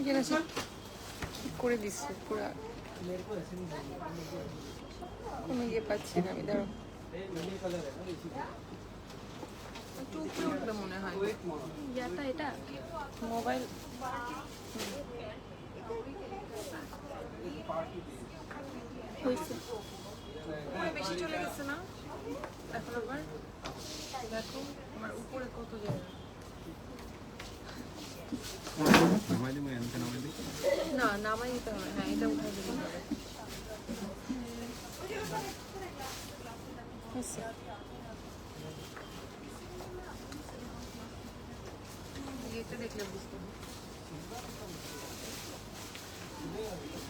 এখানে ঠিক করে দিচ্ছে পুরা কোনো ইয়ে পাচ্ছি না আমি। ধরো টুকরে উঠবে মনে হয় ইয়াটা, এটা মোবাইল হয়েছে বেশি চলে গেছে না এখন আবার। দেখো আমার উপরে কত জায়গা। না নামাই দিতে হবে। হ্যাঁ এটা উঠে দিতে হবে।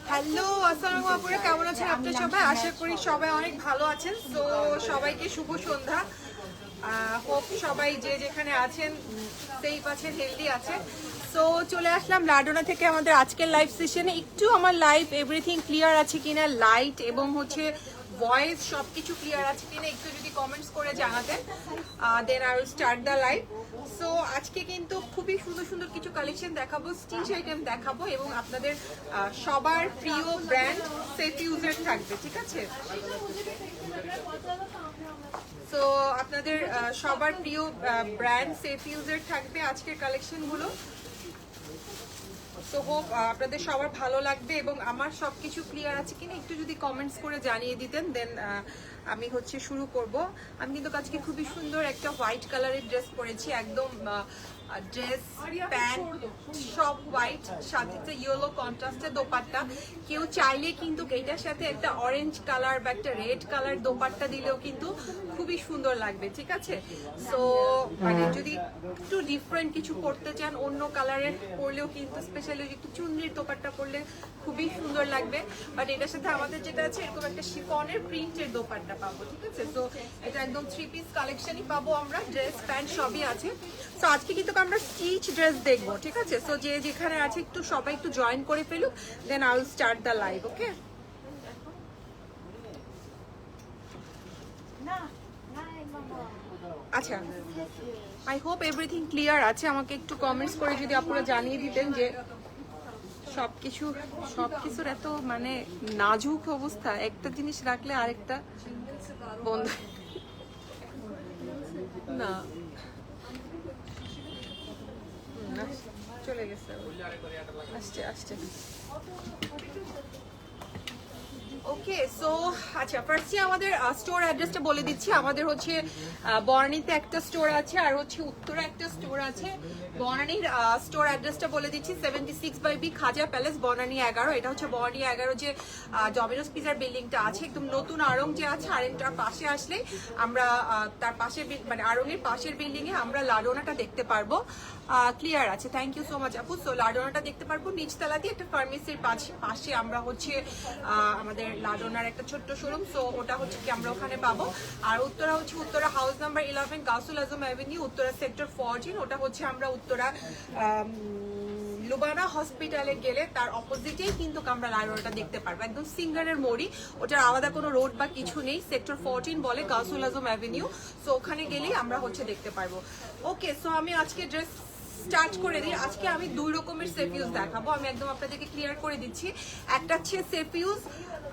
হ্যালো আসসালামু আলাইকুম, কেমন আছেন আপনারা সবাই? আশা করি সবাই অনেক ভালো আছেন। তো সবাইকে শুভ সন্ধ্যা। হোপ সবাই যে যেখানে আছেন সেফ আছেন, হেলদি আছেন। সো চলে আসলাম লাডোনা থেকে আমাদের আজকের লাইভ সেশনে। একটু আমার লাইভ এভরিথিং ক্লিয়ার আছে কিনা, লাইট এবং হচ্ছে ভয়েস সবকিছু ক্লিয়ার আছে কিনা একটু যদি কমেন্টস করে জানাতেন, then I will start the live. So আজকে কিন্তু খুবই সুন্দর সুন্দর কিছু কালেকশন দেখাবো, স্টিচ আইটেম দেখাবো এবং আপনাদের সবার প্রিয় ব্র্যান্ড সেফিউজের থাকবে, ঠিক আছে? সো আপনাদের সবার প্রিয় ব্র্যান্ড সেফিউজের থাকবে আজকের কালেকশনগুলো। সো হোপ আপনাদের সবার ভালো লাগবে এবং আমার সবকিছু ক্লিয়ার আছে কিনা একটু যদি কমেন্টস করে জানিয়ে দিতেন, দেন আমি হচ্ছে শুরু করব। আমি কিন্তু আজকে খুবই সুন্দর একটা হোয়াইট কালারের ড্রেস পরেছি, একদম ড্রেস প্যান্ট সব হোয়াইট, সাথে একটা ইয়েলো কন্ট্রাস্টের দোপাট্টা। কেউ চাইলে কিন্তু এটার সাথে একটা অরেঞ্জ কালার বা একটা রেড কালার দোপাট্টা দিলেও কিন্তু খুবই সুন্দর লাগবে, ঠিক আছে? সো মানে যদি একটু ডিফারেন্ট কিছু পরতে চান, অন্য কালারের পরলেও কিন্তু স্পেশালি একটু চুনরির দোপাট্টা পরলে খুবই সুন্দর লাগবে। বাট এটার সাথে আমাদের যেটা আছে এরকম একটা শিফনের প্রিন্টের দোপাট্টা পাবো, ঠিক আছে? সো এটা একদম 3 পিস কালেকশনই পাবো আমরা, ড্রেস প্যান্ট সবই আছে। সো আজকে কিন্তু আমরা স্টিচ ড্রেস দেখবো, ঠিক আছে? সো যে যেখানে আছে একটু সবাই একটু জয়েন করে ফেলুক, then I will start the live, okay? আচ্ছা, আই হোপ এভরিথিং ক্লিয়ার আছে। আমাকে একটু কমেন্টস করে যদি আপনারা জানিয়ে দিতেন যে সবকিছুর এত মানে নাজুক অবস্থা, একটা জিনিস রাখলে আরেকটা বন্ধ। না চলে গেছে, আসছে। ওকে, সো আচ্ছা ফার্স্টে আমাদের স্টোর অ্যাড্রেসটা বলে দিচ্ছি। আমাদের হচ্ছে বনানীতে একটা স্টোর আছে আর হচ্ছে উত্তরা একটা স্টোর আছে। বনানীর স্টোর অ্যাড্রেসটা বলে দিচ্ছি, 76/B খাজা প্যালেস, বনানী 11। এটা হচ্ছে বনানী 11 যে ডমিনোস পিজার বিল্ডিংটা আছে, একদম নতুন আড়ং যে আছে, আড়ংটার পাশে আসলে আমরা তার পাশে মানে আড়ংয়ের পাশের বিল্ডিং এ আমরা লাডোনাটা দেখতে পারবো। ক্লিয়ার আছে, থ্যাংক ইউ সো মাচ আপু। সো লাডোনাটা দেখতে পারবো নিচতলা দিয়ে, একটা ফার্মেসির পাশে আমরা হচ্ছে আমাদের লাডোনার একটা ছোট্ট শোরুম। সো ওটা হচ্ছে কি আমরা ওখানে পাবো। আর উত্তরা হচ্ছে উত্তরা হাউস নাম্বার 11 গাউসুল আজম অ্যাভিনিউ, উত্তরা সেক্টর 14। ওটা হচ্ছে আমরা উত্তরা লুবানা হসপিটালে গেলে তার অপোজিটেই কিন্তু আমরা লাডোনাটা দেখতে পারবো, একদম সিঙ্গারের মোড়ি। ওটার আলাদা কোনো রোড বা কিছু নেই, সেক্টর 14 বলে গাউসুল আজম অ্যাভিনিউ। সো ওখানে গেলেই আমরা হচ্ছে দেখতে পারবো। ওকে, সো আমি আজকে ড্রেস স্টার্ট করে দিই। আজকে আমি 2 রকমের সেফিউজ দেখাবো, আমি একদম আপনাদেরকে ক্লিয়ার করে দিচ্ছি। একটা হচ্ছে সেফিউজ,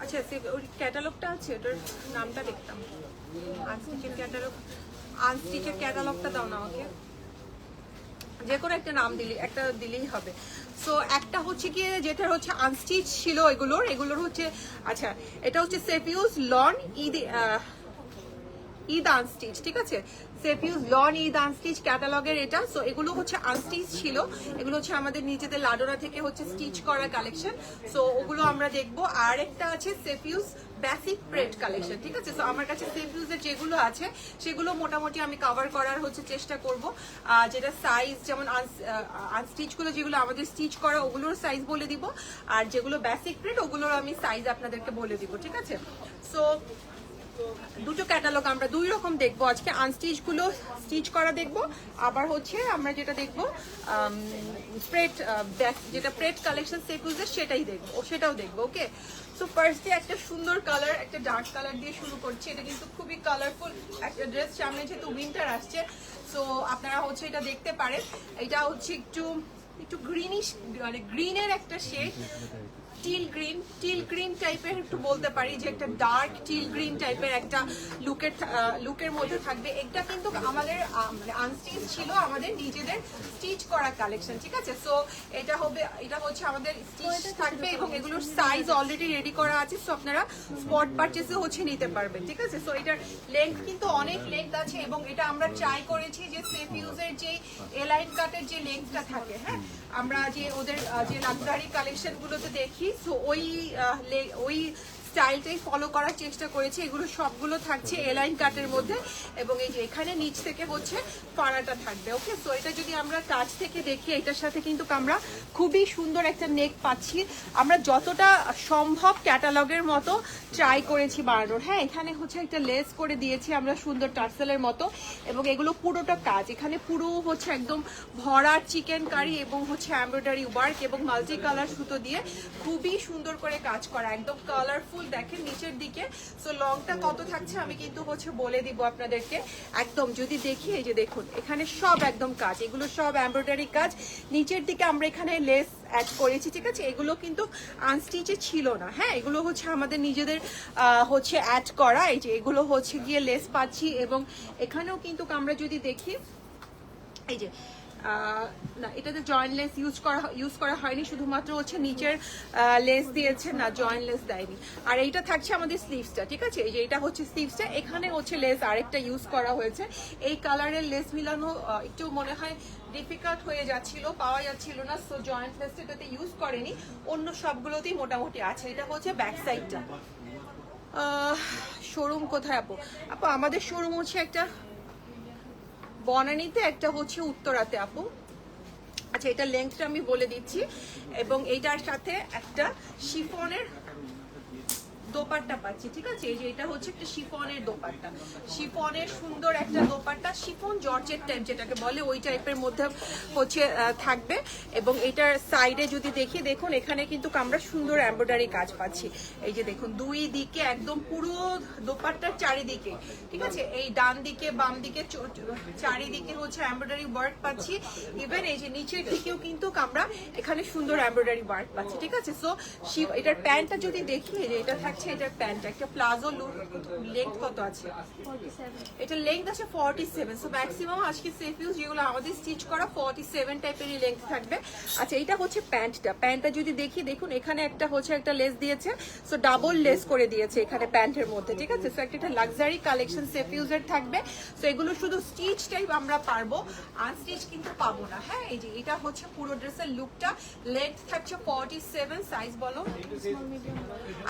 আচ্ছা ওই ক্যাটালগটা আছে, ওটার নামটা দেখতাম, আনস্টিচের ক্যাটালগ, আনস্টিচের ক্যাটালগটা দাও না আমাকে, যে কোনো একটা নাম দিলেই হবে। সো একটা হচ্ছে গিয়ে যেটা হচ্ছে আনস্টিচ ছিল এগুলোর হচ্ছে, আচ্ছা এটা হচ্ছে সেফিউজ লন ঈদ আনস্টিচ, ঠিক আছে? সেফিউজ লন ঈদ আনস্টিচ ক্যাটালগের এটা। সো এগুলো হচ্ছে আনস্টিচ ছিল, এগুলো হচ্ছে আমাদের নিজেদের লাডোনা থেকে হচ্ছে স্টিচ করা কালেকশন। সো ওগুলো আমরা দেখবো। আর একটা আছে সেফিউজ বেসিক প্রেড কালেকশন, ঠিক আছে? সো আমার কাছে সেফিউজের যেগুলো আছে সেগুলো মোটামুটি আমি কভার করার হচ্ছে চেষ্টা করব। যেটা সাইজ যেমন আনস্টিচগুলো যেগুলো আমাদের স্টিচ করা ওগুলোর সাইজ বলে দিব, আর যেগুলো বেসিক প্রেড ওগুলোর আমি সাইজ আপনাদেরকে বলে দিব, ঠিক আছে? সো দুটো ক্যাটালগ আমরা 2 রকম দেখবো আজকে, আনস্টিচ গুলো স্টিচ করা দেখবো, আবার হচ্ছে আমরা যেটা দেখবো প্রেড, যেটা প্রেড কালেকশন সেফিউজের সেটাও দেখবো। ওকে, সো ফার্স্টে একটা সুন্দর কালার, একটা ডার্ক কালার দিয়ে শুরু করছি। এটা কিন্তু খুবই কালারফুল একটা ড্রেস, সামনে যেহেতু উইন্টার আসছে, সো আপনারা হচ্ছে এটা দেখতে পারেন। এটা হচ্ছে একটু একটু গ্রিনিশ, মানে গ্রিনের একটা শেড, টিল গ্রিন টাইপের একটু বলতে পারি, যে একটা ডার্ক টিল গ্রিন টাইপের একটা লুকের মধ্যে থাকবে। এটা কিন্তু আমাদের মানে আনস্টিচ ছিল, আমাদের নিজেদের স্টিচ করা কালেকশন, ঠিক আছে। সো এটা হচ্ছে আমাদের স্টিচ থাকবে এবং এগুলোর সাইজ অলরেডি রেডি করা আছে, সো আপনারা স্পট পারচেসে হচ্ছে নিতে পারবেন, ঠিক আছে। সো এটার লেন্থ কিন্তু অনেক লেন্থ আছে এবং এটা আমরা ট্রাই করেছি যে সেফ ইউজের যে এলাইন কাটের যে লেন্থটা থাকে, হ্যাঁ, আমরা যে ওদের যে লাক্সারি কালেকশন গুলোতে দেখি, সো ওই স্টাইলটাই ফলো করার চেষ্টা করেছি। এগুলো সবগুলো থাকছে এলাইন কাটের মধ্যে এবং এই যে এখানে নিচ থেকে হচ্ছে ফাড়াটা থাকবে, ওকে। সো এটা যদি আমরা কাছ থেকে দেখি, এটার সাথে কিন্তু আমরা খুবই সুন্দর একটা নেক পাচ্ছি। আমরা যতটা সম্ভব ক্যাটালগের মতো ট্রাই করেছি বানানোর, হ্যাঁ। এখানে হচ্ছে একটা লেস করে দিয়েছি আমরা সুন্দর টার্সেলের মতো এবং এগুলো পুরোটা কাজ, এখানে পুরো হচ্ছে একদম ভরা চিকেন কারি এবং হচ্ছে এমব্রয়ডারি ওয়ার্ক এবং মাল্টি কালার সুতো দিয়ে খুবই সুন্দর করে কাজ করা, একদম কালারফুল। দেখেন নিচের দিকে, সো লংটা কত থাকছে আমি কিন্তু হচ্ছে বলে দিব আপনাদেরকে একদম। যদি দেখি, এই যে দেখুন এখানে সব একদম কাজ, এগুলো সব এমব্রয়ডারি কাজ। নিচের দিকে আমরা এখানে লেস অ্যাড করেছি, ঠিক আছে। এগুলো কিন্তু আনস্টিচে ছিল না, হ্যাঁ, এগুলো হচ্ছে আমাদের নিজেদের হচ্ছে অ্যাড করা। এই যে এগুলো হচ্ছে গিয়ে লেস পাচ্ছি এবং এখানেও কিন্তু আমরা যদি দেখি, এই যে না, এটাতে জয়েন্ট লেস ইউজ করা হয়নি, শুধুমাত্র হচ্ছে নিচের লেস দিয়েছে, না জয়েন্ট লেস দেয়নি। আর এইটা থাকছে আমাদের স্লিভসটা, ঠিক আছে। এই যে এটা হচ্ছে স্লিভসটা, এখানে হচ্ছে লেস আরেকটা ইউজ করা হয়েছে। এই কালারের লেস মিলানো একটু মনে হয় ডিফিকাল্ট হয়ে যাচ্ছিল, পাওয়া যাচ্ছিল না, সো জয়েন্ট লেসটা এটাতে ইউজ করেনি, অন্য সবগুলোতেই মোটামুটি আছে। এটা হচ্ছে ব্যাক সাইডটা। শোরুম কোথায় আপু? আপু আমাদের শোরুম হচ্ছে একটা বনানীতে, একটা হচ্ছে উত্তরাতে আপু। আচ্ছা, এটা লেন্থটা আমি বলে দিচ্ছি এবং এইটার সাথে একটা শিফনের দোপাট্টা পাচ্ছি, ঠিক আছে। এই যে এটা হচ্ছে একটা শিফনের দোপাট্টা, শিফনের সুন্দর একটা দোপাট্টা, শিফন জর্জেট টাইপ যেটাকে বলে, ওই টাইপের মধ্যে হচ্ছে থাকবে। এবং এটার সাইডে যদি দেখি, দেখুন এখানে কিন্তু আমরা সুন্দর এমব্রয়ডারি কাজ পাচ্ছি। এই যে দেখুন দুই দিকে একদম পুরো দোপাট্টার চারিদিকে, ঠিক আছে, এই ডান দিকে বাম দিকে চারিদিকে হচ্ছে এমব্রয়ডারি ওয়ার্ক পাচ্ছি। ইভেন এই যে নিচের দিকেও কিন্তু আমরা এখানে সুন্দর এমব্রয়ডারি ওয়ার্ক পাচ্ছি, ঠিক আছে। সো এটার প্যান্টটা যদি দেখি, এটা থাকছে এটার প্যান্ট একটা প্লাজো লুক। লেন্থ কত আছে? এটা লেন্থ আছে 47। সো ম্যাক্সিমাম আজকে সেফ ইউজ যেগুলো আমাদের স্টিচ করা 47 টাইপেরই লেন্থ থাকবে। আচ্ছা, এটা হচ্ছে প্যান্টটা যদি দেখি, দেখুন এখানে একটা হচ্ছে একটা লেস দিয়েছে, সো ডাবল লেস করে দিয়েছে এখানে প্যান্টের মধ্যে, ঠিক আছে। সো একটা লাক্সারি কালেকশন সেফ ইউজের থাকবে। সো এগুলো শুধু স্টিচ টাইপ আমরা পারবো, আনস্টিচ কিন্তু পাবো না, হ্যাঁ। এই যে এটা হচ্ছে পুরো ড্রেসের লুকটা, লেন্থ থাকছে 47, সাইজ বলো।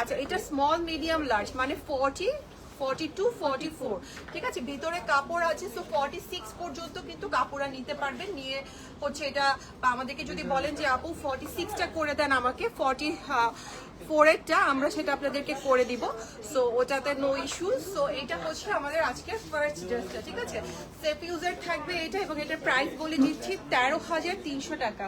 আচ্ছা, এটা স্মল মিডিয়াম লার্জ মানে 40, 42, 44, ঠিক আছে। ভিতরে কাপড় আছে, সো 46 পর্যন্ত কিন্তু কাপড়া নিতে পারবেন। নিয়ে হচ্ছে এটা আমাদেরকে যদি বলেন যে আপু 46টা করে দেন আমাকে, 44টা আমরা সেটা আপনাদেরকে করে দিব, সো ওটাতে নো ইস্যু। সো এটা হচ্ছে আমাদের আজকের ফার্স্ট ড্রেসটা, ঠিক আছে। সেফ ইউজার থাকবে এটা এবং এটার প্রাইস বলে দিচ্ছি 13,300 টাকা।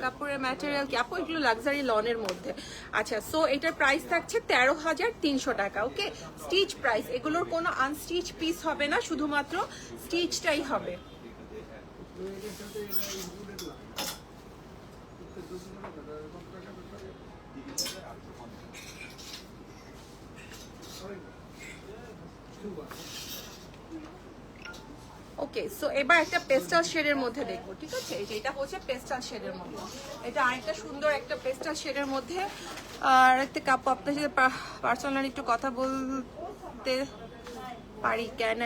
কাপড়ের ম্যাটেরিয়াল কি আপু? এগুলো লাক্সারি লনের মধ্যে। আচ্ছা, সো এটার প্রাইস থাকছে 13,300 টাকা, ওকে। স্টিচ প্রাইস, এগুলোর কোনো আনস্টিচ পিস হবে না, শুধুমাত্র স্টিচটাই হবে। ওকে, সো এবার একটা পেস্টাল শেডের মধ্যে দেখবো, ঠিক আছে। এই যে এটা হচ্ছে পেস্টাল শেডের মধ্যে, এটা আরেকটা সুন্দর একটা পেস্টাল শেডের মধ্যে। আর একটা কাপ আপনার সাথে পার্সোনালি একটু কথা বলতে পারি কেন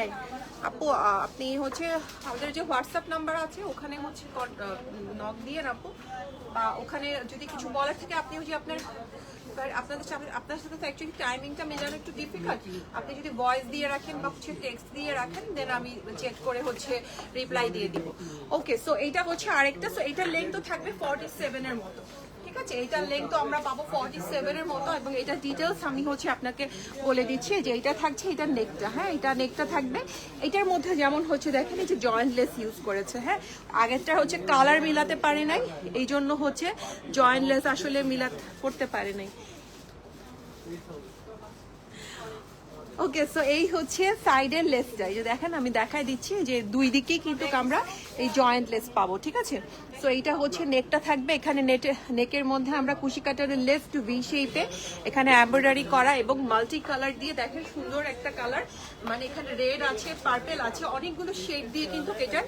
আপু? আপনি হচ্ছে আমাদের যে হোয়াটসঅ্যাপ নাম্বার আছে ওখানে হচ্ছে নক দিয়ে আপু, বা ওখানে যদি কিছু বলার থাকে আপনি হচ্ছে আপনার সাথে তো অ্যাকচুয়ালি টাইমিংটা মেলানো একটু ডিফিকাল্ট। আপনি যদি ভয়েস দিয়ে রাখেন বা হচ্ছে টেক্সট দিয়ে রাখেন, দেন আমি চেক করে হচ্ছে রিপ্লাই দিয়ে দিব। ওকে, সো এইটা হচ্ছে আরেকটা। সো এইটার লেন্থ থাকবে 47 এর মতো, ঠিক আছে। এইটার লেন্থ আমরা পাবো 47 এর মতো এবং এটা ডিটেলস আমি হচ্ছে আপনাকে বলে দিচ্ছি যে এটা থাকছে এটার নেকটা, হ্যাঁ, এটা নেকটা থাকবে। এটার মধ্যে যেমন হচ্ছে দেখেন এই যে জয়েন্টলেস ইউজ করেছে, হ্যাঁ। আগেরটা হচ্ছে কালার মিলাতে পারে নাই, এই জন্য হচ্ছে জয়েন্টলেস আসলে করতে পারে নাই। ওকে, সো এই হচ্ছে সাইডের লেসটা। এই যে দেখেন আমি দেখাই দিচ্ছি যে দুই দিকেই কিন্তু আমরা এই জয়েন্ট লেস পাবো, ঠিক আছে। সো এইটা হচ্ছে নেকটা থাকবে, এখানে নেকের মধ্যে আমরা কুশি কাটারের লেস টু ভি শেপে এখানে এমব্রয়ডারি করা এবং মাল্টি কালার দিয়ে দেখেন সুন্দর একটা কালার, মানে এখানে রেড আছে, পার্পেল আছে, অনেকগুলো শেড দিয়ে কিন্তু এটা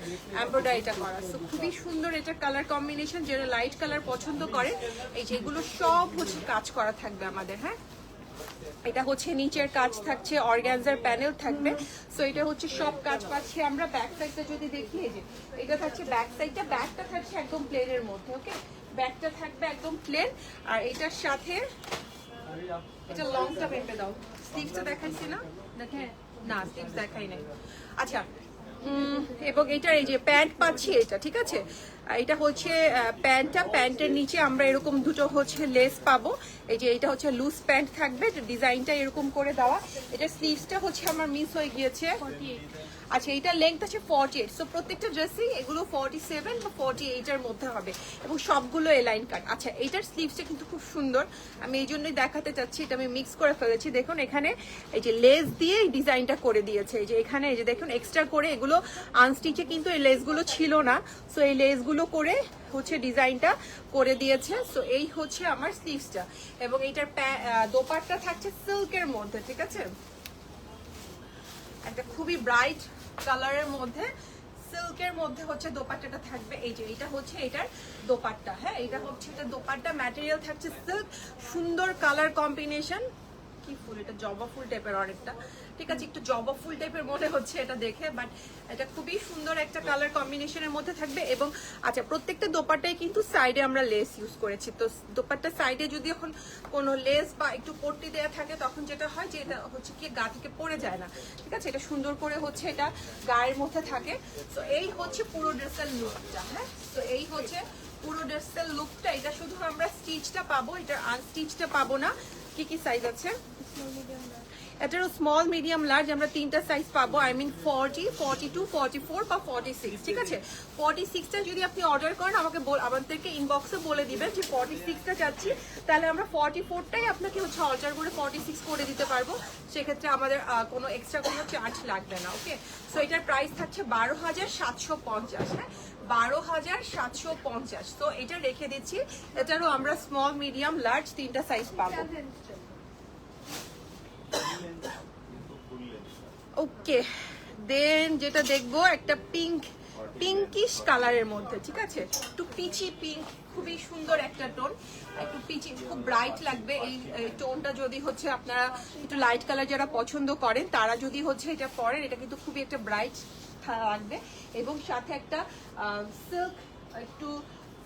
এমব্রয়ডারিটা করা। সো খুবই সুন্দর এটা কালার কম্বিনেশন, যারা লাইট কালার পছন্দ করে এই যেগুলো সব হচ্ছে কাজ করা থাকবে আমাদের। হ্যাঁ, এটা হচ্ছে নিচের কাজ থাকছে, অর্গানজার প্যানেল থাকবে। সো এটা হচ্ছে সব কাজ পাচ্ছি আমরা। ব্যাক সাইডটা যদি দেখি, এই যে এটা থাকছে ব্যাক সাইডটা, ব্যাকটা থাকছে একদম প্লেনের মধ্যে। ওকে, ব্যাকটা থাকবে একদম প্লেন, আর এটার সাথে এটা লংটা পেপে দাও। স্লিভসটা দেখাইছি না? দেখেন না, স্লিভস দেখাই নাই। আচ্ছা, এবং এটার এই যে প্যান্ট পাচ্ছি এটা, ঠিক আছে। এটা হচ্ছে প্যান্টটা, প্যান্টের নিচে আমরা এরকম দুটো হচ্ছে লেস পাবো। এই যে এটা হচ্ছে লুজ প্যান্ট থাকবে, ডিজাইনটা এরকম করে দেওয়া। এটা স্লিভসটা হচ্ছে আমার মিস হয়ে গিয়েছে। আচ্ছা, এটা লেংথ আছে 48। সো প্রত্যেকটা ড্রেসেই এগুলো 47 বা 48 এর মধ্যে হবে এবং সবগুলো এলাইন কাট। আচ্ছা, এইটার স্লিভসটা কিন্তু খুব সুন্দর, আমি এই জন্যই দেখাতে চাচ্ছি। এটা আমি মিক্স করে ফেলেছি, দেখুন এখানে এই যে লেস দিয়ে এই ডিজাইনটা করে দিয়েছে। এই যে এখানে এই যে দেখুন এক্সট্রা করে এগুলো আনস্টিচে কিন্তু এই লেসগুলো ছিল না। সো এই লেসগুলো করে হচ্ছে ডিজাইনটা করে দিয়েছে। সো এই হচ্ছে আমার স্লিভসটা, এবং এইটার দোপাট্টা থাকছে সিল্কের মধ্যে, ঠিক আছে। একটা খুবই ব্রাইট কালারের মধ্যে সিল্কের মধ্যে হচ্ছে দোপাট্টাটা থাকবে। এই যে এটা হচ্ছে এটার দোপাট্টা। হ্যাঁ, এটা হচ্ছে এটা দোপাট্টা, ম্যাটেরিয়াল থাকছে সিল্ক, সুন্দর কালার কম্বিনেশন। কি ফুল এটা? জবা ফুল টাইপের অনেকটা, ঠিক আছে, একটু জবা ফুল টাইপের মনে হচ্ছে এটা দেখে, বাট এটা খুবই সুন্দর একটা কালার কম্বিনেশনের মধ্যে থাকবে। এবং আচ্ছা, প্রত্যেকটা দোপাট্টায় কিন্তু সাইডে আমরা লেস ইউজ করেছি। তো দোপাট্টার সাইডে যদি এখন কোনো লেস বা একটু পট্টি দেওয়া থাকে, তখন যেটা হয় যে এটা হচ্ছে কি গা থেকে পড়ে যায় না, ঠিক আছে। এটা সুন্দর করে হচ্ছে এটা গায়ের মধ্যে থাকে। তো এই হচ্ছে পুরো ড্রেসের লুকটা। হ্যাঁ, তো এই হচ্ছে পুরো ড্রেসের লুকটা। এটা শুধু আমরা স্টিচটা পাবো, এটা আনস্টিচটা পাবো না। কি কি সাইজ আছে? এটারও স্মল, মিডিয়াম, লার্জ আমরা তিনটা সাইজ পাবো। আই মিন 40, 42, 44 বা 46, ঠিক আছে। 46টা যদি আপনি অর্ডার করেন আমাদেরকে ইনবক্সে বলে দিবেন যে 46টা চাচ্ছি, তাহলে আমরা 44টাই আপনাকে হচ্ছে অর্ডার করে 46 করে দিতে পারবো। সেক্ষেত্রে আমাদের কোনো এক্সট্রা কোনো চার্জ লাগবে না। ওকে, সো এটার প্রাইস থাকছে 12,750। হ্যাঁ, 12,750। তো এটা রেখে দিচ্ছি। এটারও আমরা স্মল, মিডিয়াম, লার্জ তিনটা সাইজ পাবো। ওকে, দেন যেটা দেখবো একটা পিঙ্কিশ কালারের মধ্যে, ঠিক আছে, একটু পিচি পিঙ্ক, খুবই সুন্দর একটা টোন, একটু পিচি, খুব ব্রাইট লাগবে এই টোনটা। যদি হচ্ছে আপনারা একটু লাইট কালার যারা পছন্দ করেন, তারা যদি হচ্ছে এটা পরেন, এটা কিন্তু খুবই একটা ব্রাইট লাগবে। এবং সাথে একটা সিল্ক, একটু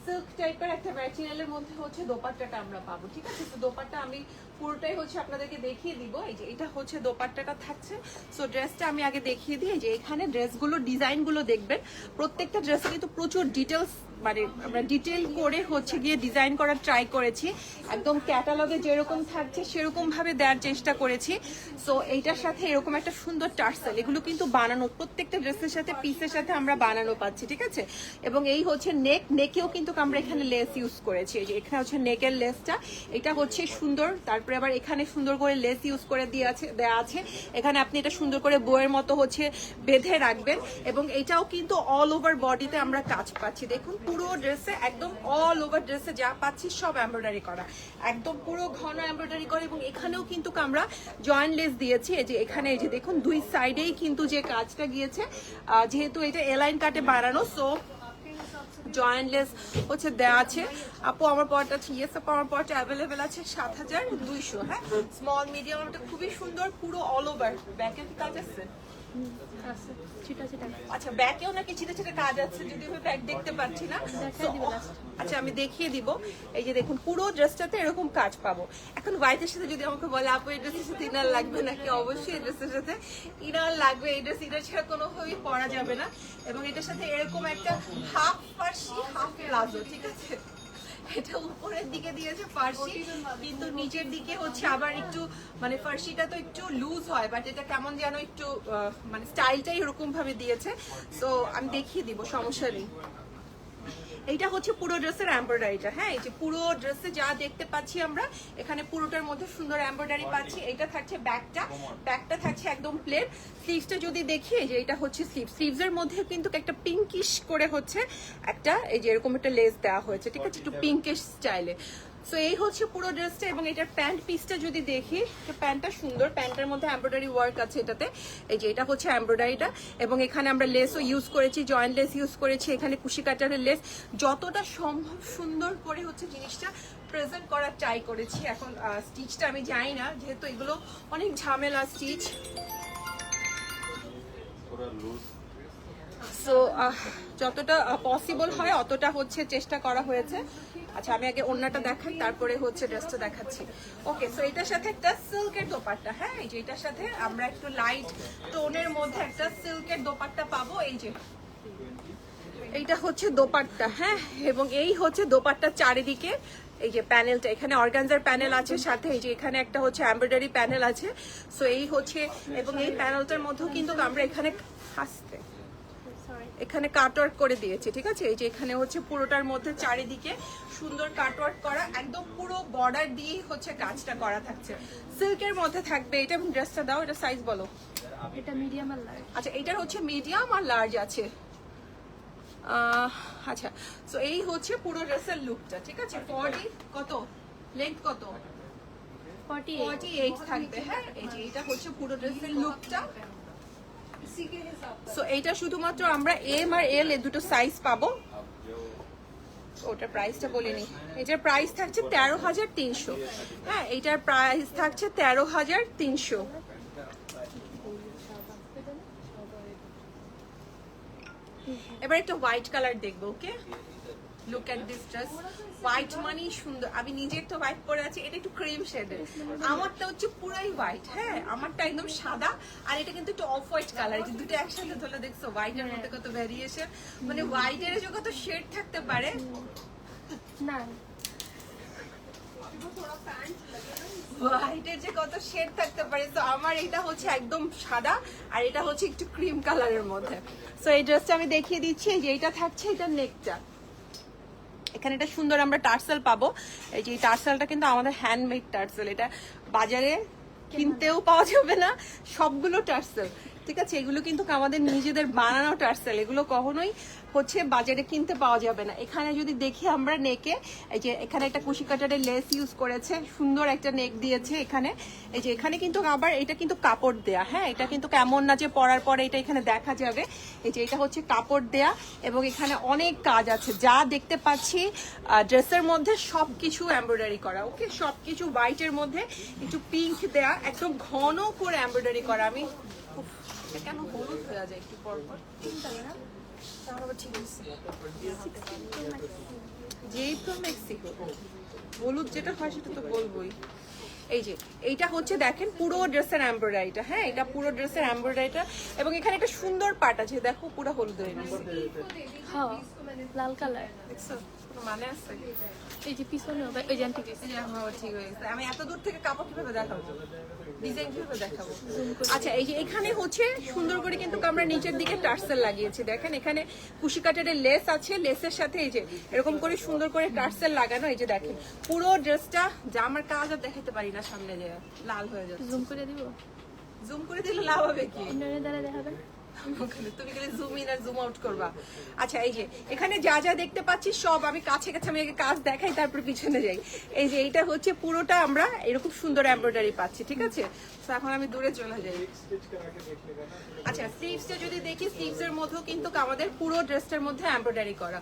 সিল্ক টাইপের একটা ম্যাটেরিয়ালের মধ্যে হচ্ছে দোপাট্টাটা আমরা পাবো, ঠিক আছে। তো দোপাট্টা আমি পুরোটাই হচ্ছে আপনাদেরকে দেখিয়ে দিব। এই যে এটা হচ্ছে দোপাট্টাটা থাকছে। সো ড্রেসটা আমি আগে দেখিয়ে দিই। যে এখানে ড্রেসগুলো ডিজাইনগুলো দেখবেন, প্রত্যেকটা ড্রেসে কিন্তু প্রচুর ডিটেলস, মানে আমরা ডিটেল করে হচ্ছে গিয়ে ডিজাইন করার ট্রাই করেছি। একদম ক্যাটালগে যেরকম থাকছে সেরকম ভাবে দেওয়ার চেষ্টা করেছি। সো এইটার সাথে এরকম একটা সুন্দর টার্সেল, এগুলো কিন্তু বানানো, প্রত্যেকটা ড্রেসের সাথে পিসের সাথে আমরা বানানো পাচ্ছি, ঠিক আছে। এবং এই হচ্ছে নেকেও কিন্তু আমরা এখানে লেস ইউজ করেছি। এই যে এখানে হচ্ছে নেকের লেসটা, এটা হচ্ছে সুন্দর। তারপরে আবার এখানে সুন্দর করে লেস ইউজ করে দেওয়া আছে। এখানে আপনি এটা সুন্দর করে বইয়ের মতো হচ্ছে বেঁধে রাখবেন। এবং এটাও কিন্তু অল ওভার বডিতে আমরা কাজ পাচ্ছি। দেখুন পুরো ড্রেসে, একদম অল ওভার ড্রেসে যা পাচ্ছি সব এমব্রয়ডারি করা, একদম পুরো ঘন এমব্রয়ডারি করা। এবং এখানেও কিন্তু আমরা জয়েন্ট লেস দিয়েছি। এই যে এখানে এই যে দেখুন দুই সাইডেই কিন্তু যে কাজটা গিয়েছে, যেহেতু এটা এলাইন কাটে বানানো, সো জয়েন্টলেস হচ্ছে দেওয়া আছে। আপু আমার পরটা আছে, ইয়েস আপু আমার পরটা অ্যাভেলেবেল আছে 7,200। হ্যাঁ, স্মল, মিডিয়াম, এটা খুবই সুন্দর, পুরো অল ওভার। ব্যাকে কি কাজ আছে? আচ্ছা, ব্যাকেও নাকি ছিটা ছিটা কাজ আছে, যদি আমি ব্যাক দেখতে পাচ্ছি না। আচ্ছা, আমি দেখিয়ে দিব। এই যে দেখুন পুরো ড্রেসটাতে এরকম কাজ পাবো। এখন হোয়াইটের সাথে যদি আমাকে বলে আপু এই ড্রেসের সাথে ইনার লাগবে নাকি, অবশ্যই এই ড্রেসের সাথে ইনার লাগবে। এই ড্রেস ইনার ছাড়া কোনোভাবেই পরা যাবে না। এবং এটার সাথে এরকম একটা হাফ ফার্সি, হাফ প্লাজো, ঠিক আছে। এটা উপরের দিকে দিয়েছে ফার্সি, কিন্তু নিচের দিকে হচ্ছে আবার একটু, মানে ফার্সিটা তো একটু লুজ হয়, বাট এটা কেমন যেন একটু মানে স্টাইলটাই এরকম ভাবে দিয়েছে। সো আমি দেখিয়ে দিব, সমস্যা নেই। এইটা হচ্ছে পুরো ড্রেসের এমব্রয়ডারিটা। হ্যাঁ, এই যে পুরো ড্রেসে যা দেখতে পাচ্ছি আমরা এখানে পুরোটার মধ্যে সুন্দর এমব্রয়ডারি পাচ্ছি। এটা থাকছে ব্যাকটা থাকছে একদম প্লেন। স্লিভসটা যদি দেখি, এই যে এটা হচ্ছে স্লিভসের মধ্যে কিন্তু একটা পিঙ্কিশ করে হচ্ছে একটা এই যে এরকম একটা লেস দেওয়া হয়েছে, ঠিক আছে, একটু পিঙ্কিশ স্টাইলে। সো এই হচ্ছে পুরো ড্রেসটা। এবং এটার প্যান্ট পিসটা যদি দেখি, প্যান্টটা সুন্দর, প্যান্টের মধ্যে এমব্রয়ডারি ওয়ার্ক আছে এটাতে। এই যে এটা হচ্ছে এমব্রয়ডারিটা, এবং এখানে আমরা লেসও ইউজ করেছি, জয়েন্ট লেস ইউজ করেছি, এখানে কুশি কাটারের লেস। যতটা সম্ভব সুন্দর করে হচ্ছে জিনিসটা প্রেজেন্ট করার ট্রাই করেছি। এখন স্টিচটা আমি জানি না, যেহেতু এগুলো অনেক ঝামেলা স্টিচ। সো যতটা পসিবল হয় অতটা হচ্ছে চেষ্টা করা হয়েছে। আচ্ছা, আমি আগে ওড়নাটা দেখাই, তারপরে হচ্ছে ড্রেসটা দেখাচ্ছি। ওকে, সো এটার সাথে একটা সিল্কের দোপাট্টা। হ্যাঁ, এই যে এটার সাথে আমরা একটু লাইট টোনের মধ্যে একটা সিল্কের দোপাট্টা পাবো। এই যে এইটা হচ্ছে দোপাট্টা। হ্যাঁ, এবং এই হচ্ছে দোপাট্টার চারিদিকে এই যে প্যানেলটা, এখানে অর্গানজার প্যানেল আছে, সাথে এই যে এখানে একটা হচ্ছে এমব্রয়ডারি প্যানেল আছে। সো এই হচ্ছে, এবং এই প্যানেলটার মধ্যেও কিন্তু আমরা এখানে কাটওয়ার্ক করে দিয়েছি, ঠিক আছে। এই যে এখানে হচ্ছে পুরোটার মধ্যে চারিদিকে সুন্দর কাটওয়ার্ক করা, একদম পুরো বর্ডার দিয়েই হচ্ছে কাজটা করা থাকছে। সিল্কের মধ্যে থাকবে এটা। এবং ড্রেসটা দাও, এটা সাইজ বলো। এটা মিডিয়াম আর লার্জ। আচ্ছা, এটার হচ্ছে মিডিয়াম আর লার্জ আছে। আচ্ছা, সো এই হচ্ছে পুরো ড্রেসের লুকটা, ঠিক আছে। 40 কত, লেন্থ কত? 48 থাকবে। হ্যাঁ, এই যে এটা হচ্ছে পুরো ড্রেসের লুকটা। সো এইটা শুধুমাত্র আমরা এম আর এল এই দুটো সাইজ পাবো। ওটার প্রাইসটা বলিনি। এটার প্রাইস থাকছে 13,300। হ্যাঁ, এইটার প্রাইস থাকছে 13,300। এবার একটা হোয়াইট কালার দেখবো। Okay, look at this dress. White মানে সুন্দর। আমি নিজে একটা হোয়াইট পরে আছি, এটা একটু ক্রিম শেডের। আমারটা হচ্ছে পুরাই হোয়াইট। হ্যাঁ, আমারটা একদম সাদা, আর এটা কিন্তু একটু অফ হোয়াইট কালার। যে দুটো একসাথে ধরলে দেখছো হোয়াইটের মধ্যে কত ভ্যারিয়েশন, মানে হোয়াইটের যে কত শেড থাকতে পারে না, হোয়াইটের যে কত শেড থাকতে পারে। তো আমার এটা হচ্ছে একদম সাদা, আর এটা হচ্ছে একটু ক্রিম কালারের মধ্যে। সো এই ড্রেসটা আমি দেখিয়ে দিচ্ছি। এই যে এটা থাকছে, এটা নেকটা, এখানে এটা সুন্দর আমরা টার্সেল পাবো। এই যে এই টার্সেলটা কিন্তু আমাদের হ্যান্ডমেড টার্সেল, এটা বাজারে কিনতেও পাওয়া যাবে না সবগুলো টার্সেল, ঠিক আছে। এগুলো কিন্তু আমাদের নিজেদের বানানো টার্সেল, এগুলো কখনোই হচ্ছে বাজারে কিনতে পাওয়া যাবে না। এখানে যদি দেখি আমরা নেকে, এই যে এখানে একটা কুশি কাটারের লেস ইউজ করেছে, সুন্দর একটা নেক দিয়েছে এখানে। এই যে এখানে কিন্তু আবার এটা কিন্তু কাপড় দেয়া। হ্যাঁ, এটা কিন্তু কেমন না যে পরার পরে এটা এখানে দেখা যাবে। এই যে এটা হচ্ছে কাপড় দেয়া, এবং এখানে অনেক কাজ আছে যা দেখতে পাচ্ছি ড্রেসের মধ্যে সবকিছু এমব্রয়ডারি করা। ওকে, সবকিছু হোয়াইটের মধ্যে একটু পিঙ্ক দেয়া, একদম ঘন করে এমব্রয়ডারি করা। আমি কেন হলুদ হয়ে যায় একটু পর পর, ঠিক আছে। যেই তো মেক্সিকো হলুদ যেটা হয় সেটা তো বলবোই। এই যে এইটা হচ্ছে দেখেন পুরো ড্রেসের এমব্রয়ডারিটা। হ্যাঁ, এটা পুরো ড্রেসের এমব্রয়ডারিটা, এবং এখানে একটা সুন্দর পাট আছে, দেখো পুরো হলুদ হয়ে গেছে। হ্যাঁ, লাল কালার। দেখছো, কোনো মানে আছে? এই যে পিছনে ওই যে আন্টি দিছে। ঠিক হয়ে গেছে। আমি এত দূর থেকে কাপড় কিভাবে দেখাবো, ডিজাইন কিভাবে দেখাবো? আচ্ছা, এই যে এখানে হচ্ছে সুন্দর করে কিন্তু আমরা নিচের দিকে টার্সেল লাগিয়েছি। দেখেন এখানে কুশি কাটারের লেস আছে, লেসের সাথে এই যে এরকম করে সুন্দর করে টার্সেল লাগানো। এই যে দেখেন পুরো ড্রেসটা, যা আমার কাজ আর দেখাতে পারি না, সামনে যে লাল হয়ে যাচ্ছে। জুম করে দিব? জুম করে দিলে লাভ হবে কি? ইন্টারনেট দ্বারা দেখাবেন। তুমি গেলে জুম ইন আর জুম আউট করবা। আচ্ছা, এই যে এখানে যা যা দেখতে পাচ্ছি সব আমি কাছে কাছে আমি আগে কাজ দেখাই, তারপর পিছনে যাই। এই যে এইটা হচ্ছে পুরোটা আমরা এরকম সুন্দর এমব্রয়ডারি পাচ্ছি, ঠিক আছে। তো এখন আমি দূরে চলে যাই। আচ্ছা, স্লিভসটা যদি দেখি, স্লিভস এর মধ্যেও কিন্তু আমাদের পুরো ড্রেসটার মধ্যে এমব্রয়ডারি করা,